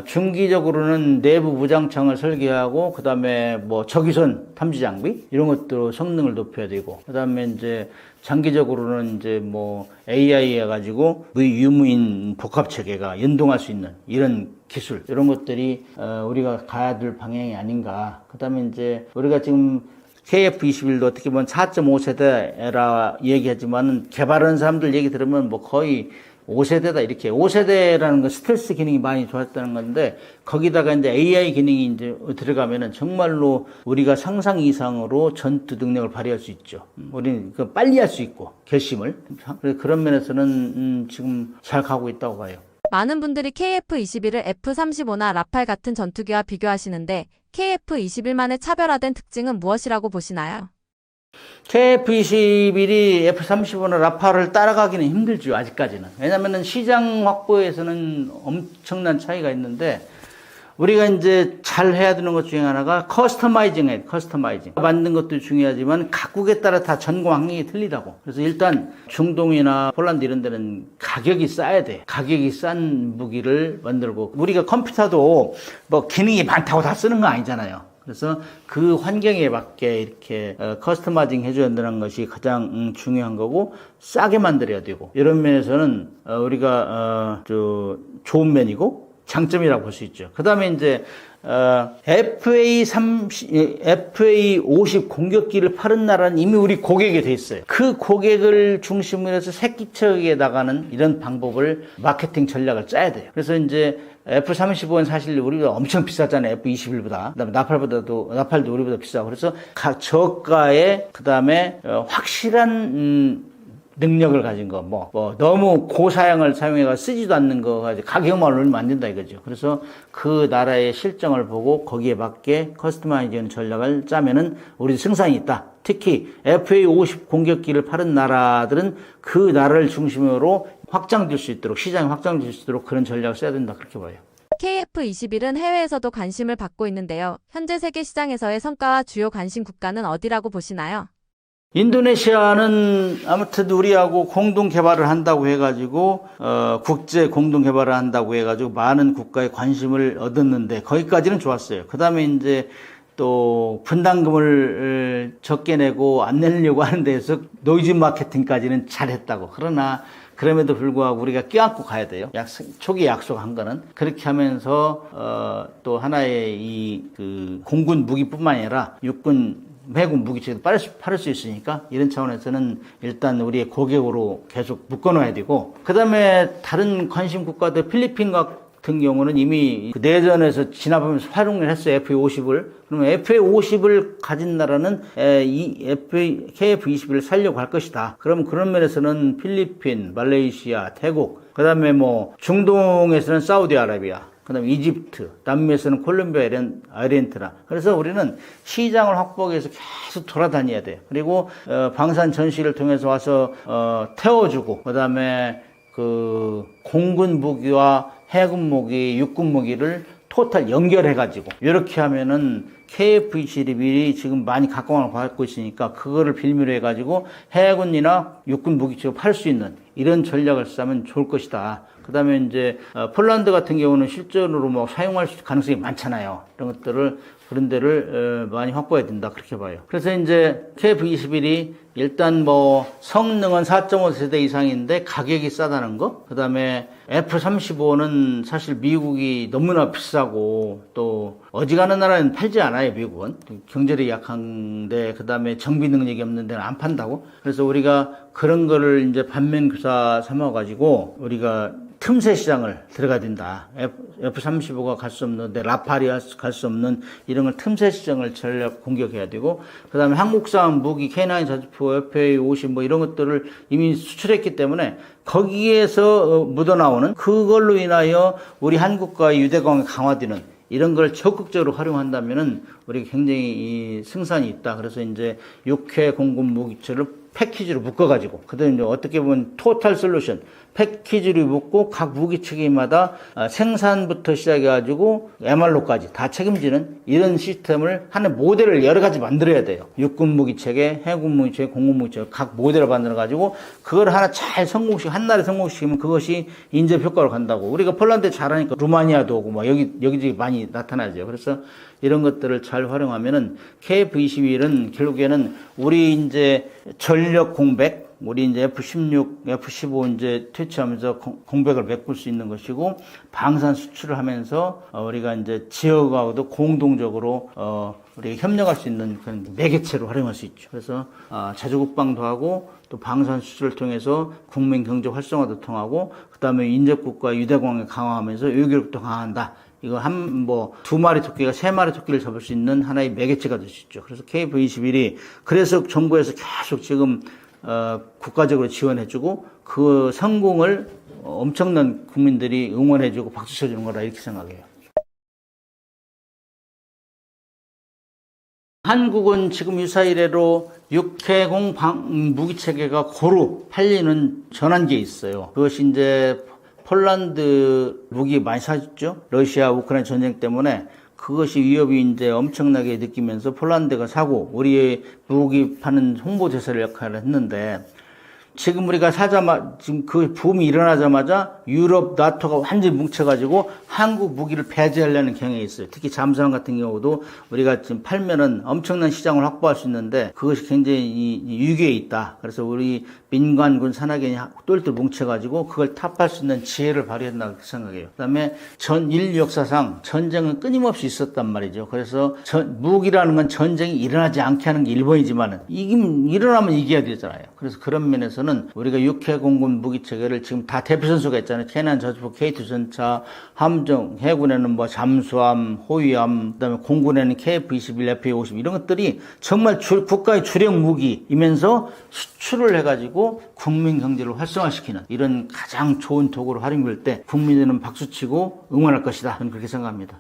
중기적으로는 내부 무장창을 설계하고, 그 다음에 뭐 적위선 탐지 장비 이런 것도 성능을 높여야 되고, 그 다음에 이제 장기적으로는 이제 뭐 AI 해가지고 유무인 복합 체계가 연동할 수 있는 이런 기술 이런 것들이 우리가 가야 될 방향이 아닌가. 그 다음에 이제 우리가 지금 KF-21도 어떻게 보면 4.5세대라 얘기하지만 개발하는 사람들 얘기 들으면 뭐 거의 5세대다 이렇게 5세대라는 건 스텔스 기능이 많이 좋았다는 건데 거기다가 이제 AI 기능이 이제 들어가면은 정말로 우리가 상상 이상으로 전투 능력을 발휘할 수 있죠. 우리는 그 빨리 할 수 있고 결심을 그런 면에서는 지금 잘 가고 있다고 봐요. 많은 분들이 KF-21을 F-35나 라팔 같은 전투기와 비교하시는데 KF-21만의 차별화된 특징은 무엇이라고 보시나요? KF-21이 F-35나 라팔을 따라가기는 힘들죠, 아직까지는. 왜냐면은 시장 확보에서는 엄청난 차이가 있는데, 우리가 이제 잘 해야 되는 것 중에 하나가 커스터마이징. 만든 것도 중요하지만 각국에 따라 다 전공 환경이 틀리다고. 그래서 일단 중동이나 폴란드 이런 데는 가격이 싸야 돼. 가격이 싼 무기를 만들고, 우리가 컴퓨터도 뭐 기능이 많다고 다 쓰는 거 아니잖아요. 그래서 그 환경에 맞게 이렇게 커스터마이징 해줘야 된다는 것이 가장 중요한 거고 싸게 만들어야 되고 이런 면에서는 우리가 좋은 면이고 장점이라고 볼 수 있죠. 그 다음에 이제 FA-50 공격기를 파는 나라는 이미 우리 고객이 돼 있어요. 그 고객을 중심으로 해서 새끼척에 나가는 이런 방법을 마케팅 전략을 짜야 돼요. 그래서 이제 F-35는 사실 우리보다 엄청 비싸잖아요. F-21보다. 그다음에 나팔도 우리보다 비싸고. 그래서 각 저가에 그다음에 확실한 능력을 가진 거, 너무 고사양을 사용해가 쓰지도 않는 거 가지고 가격만 올리면 안 된다 이거죠. 그래서 그 나라의 실정을 보고 거기에 맞게 커스터마이징 전략을 짜면은 우리 승산이 있다. 특히 FA50 공격기를 파는 나라들은 그 나라를 중심으로 확장될 수 있도록, 시장이 확장될 수 있도록 그런 전략을 써야 된다. 그렇게 봐요. KF21은 해외에서도 관심을 받고 있는데요. 현재 세계 시장에서의 성과와 주요 관심 국가는 어디라고 보시나요? 인도네시아는 아무튼 우리하고 공동 개발을 한다고 해가지고 국제 공동 개발을 한다고 해가지고 많은 국가의 관심을 얻었는데 거기까지는 좋았어요. 그 다음에 이제 또 분담금을 적게 내고 안 내려고 하는 데서 노이즈 마케팅까지는 잘했다고. 그러나 그럼에도 불구하고 우리가 껴안고 가야 돼요. 초기 약속한 거는. 그렇게 하면서 또 하나의 그 공군 무기뿐만 아니라 육군 해군 무기체도 팔을 수 있으니까 이런 차원에서는 일단 우리의 고객으로 계속 묶어놔야 되고, 그 다음에 다른 관심 국가들 필리핀 같은 경우는 이미 그 내전에서 진압하면서 활용을 했어요. FA50을. 그러면 FA50을 가진 나라는 KF21을 살려고 할 것이다. 그럼 그런 면에서는 필리핀, 말레이시아, 태국, 그 다음에 중동에서는 사우디아라비아, 그 다음에 이집트, 남미에서는 콜롬비아, 아르헨티나. 그래서 우리는 시장을 확보하기 위해서 계속 돌아다녀야 돼요. 그리고 방산 전시를 통해서 와서 태워주고, 그 다음에 그 공군 무기와 해군 무기, 육군 무기를 토탈 연결해가지고 이렇게 하면은 KF21이 지금 많이 각광을 받고 있으니까 그거를 빌미로 해가지고 해군이나 육군 무기체로 팔 수 있는 이런 전략을 쓰면 좋을 것이다. 그 다음에 이제 폴란드 같은 경우는 실전으로 사용할 가능성이 많잖아요. 그런 데를 많이 확보해야 된다. 그렇게 봐요. 그래서 이제 KF21이 일단 성능은 4.5세대 이상인데 가격이 싸다는 거. 그 다음에 F-35는 사실 미국이 너무나 비싸고 또 어지간한 나라는 팔지 않아요. 미국은. 경제력이 약한데 그 다음에 정비 능력이 없는 데는 안 판다고. 그래서 우리가 그런 거를 이제 반면교사 삼아가지고 우리가 틈새 시장을 들어가야 된다. F-35가 갈 수 없는데 라팔이 갈 수 없는 이런 걸 틈새 시장을 전략 공격해야 되고, 그 다음에 한국산 무기 K9 자주포, FA50 이런 것들을 이미 수출했기 때문에 거기에서 묻어나오는 그걸로 인하여 우리 한국과의 유대관계가 강화되는 이런 걸 적극적으로 활용한다면은 우리가 굉장히 승산이 있다. 그래서 이제 6회 공군 무기체를 패키지로 묶어가지고, 그다음에 어떻게 보면 토탈 솔루션, 패키지로 묶고 각 무기 체계마다 생산부터 시작해가지고 MR로까지 다 책임지는 이런 시스템을 하는 모델을 여러 가지 만들어야 돼요. 육군 무기 체계, 해군 무기 체계, 공군 무기 체계 각 모델을 만들어가지고 그걸 하나 잘 한 날에 성공시키면 그것이 인접 효과로 간다고. 우리가 폴란드 잘하니까 루마니아도 오고 여기저기 많이 나타나죠. 그래서 이런 것들을 잘 활용하면은 KF21은 결국에는 우리 이제 전력 공백, 우리 이제 F-16, F-15 이제 퇴치하면서 공백을 메꿀 수 있는 것이고, 방산 수출을 하면서 우리가 이제 지역하고도 공동적으로 우리가 협력할 수 있는 그런 매개체로 활용할 수 있죠. 그래서 자주 국방도 하고 또 방산 수출을 통해서 국민 경제 활성화도 통하고, 그다음에 인접국가 유대관계 강화하면서 외교력도 강화한다. 이거 두 마리 토끼가 세 마리 토끼를 잡을 수 있는 하나의 매개체가 될 수 있죠. 그래서 KF21이 그래서 정부에서 계속 지금 국가적으로 지원해주고 그 성공을 엄청난 국민들이 응원해주고 박수 쳐주는 거라 이렇게 생각해요. 한국은 지금 유사 이래로 육해공 무기체계가 고루 팔리는 전환기에 있어요. 그것이 이제 폴란드 무기 많이 사줬죠. 러시아 우크라이나 전쟁 때문에 그것이 위협이 이제 엄청나게 느끼면서 폴란드가 사고 우리의 무기 파는 홍보 대사를 역할을 했는데, 지금 우리가 지금 그 붐이 일어나자마자 유럽, 나토가 완전히 뭉쳐가지고 한국 무기를 배제하려는 경향이 있어요. 특히 잠수함 같은 경우도 우리가 지금 팔면은 엄청난 시장을 확보할 수 있는데 그것이 굉장히 위기에 있다. 그래서 우리 민간군 산하견이 똘똘 뭉쳐가지고 그걸 타파할 수 있는 지혜를 발휘한다고 생각해요. 그 다음에 인류 역사상 전쟁은 끊임없이 있었단 말이죠. 그래서 무기라는 건 전쟁이 일어나지 않게 하는 게 일본이지만은 일어나면 이겨야 되잖아요. 그래서 그런 면에서는 우리가 육해 공군 무기 체계를 지금 다 대표 선수가 있잖아요. K9 저지포, K2 전차, 함정, 해군에는 뭐 잠수함, 호위함, 그다음에 공군에는 KF-21, FA-50 이런 것들이 정말 국가의 주력 무기이면서 수출을 해가지고 국민 경제를 활성화시키는 이런 가장 좋은 도구로 활용될 때 국민들은 박수치고 응원할 것이다. 저는 그렇게 생각합니다.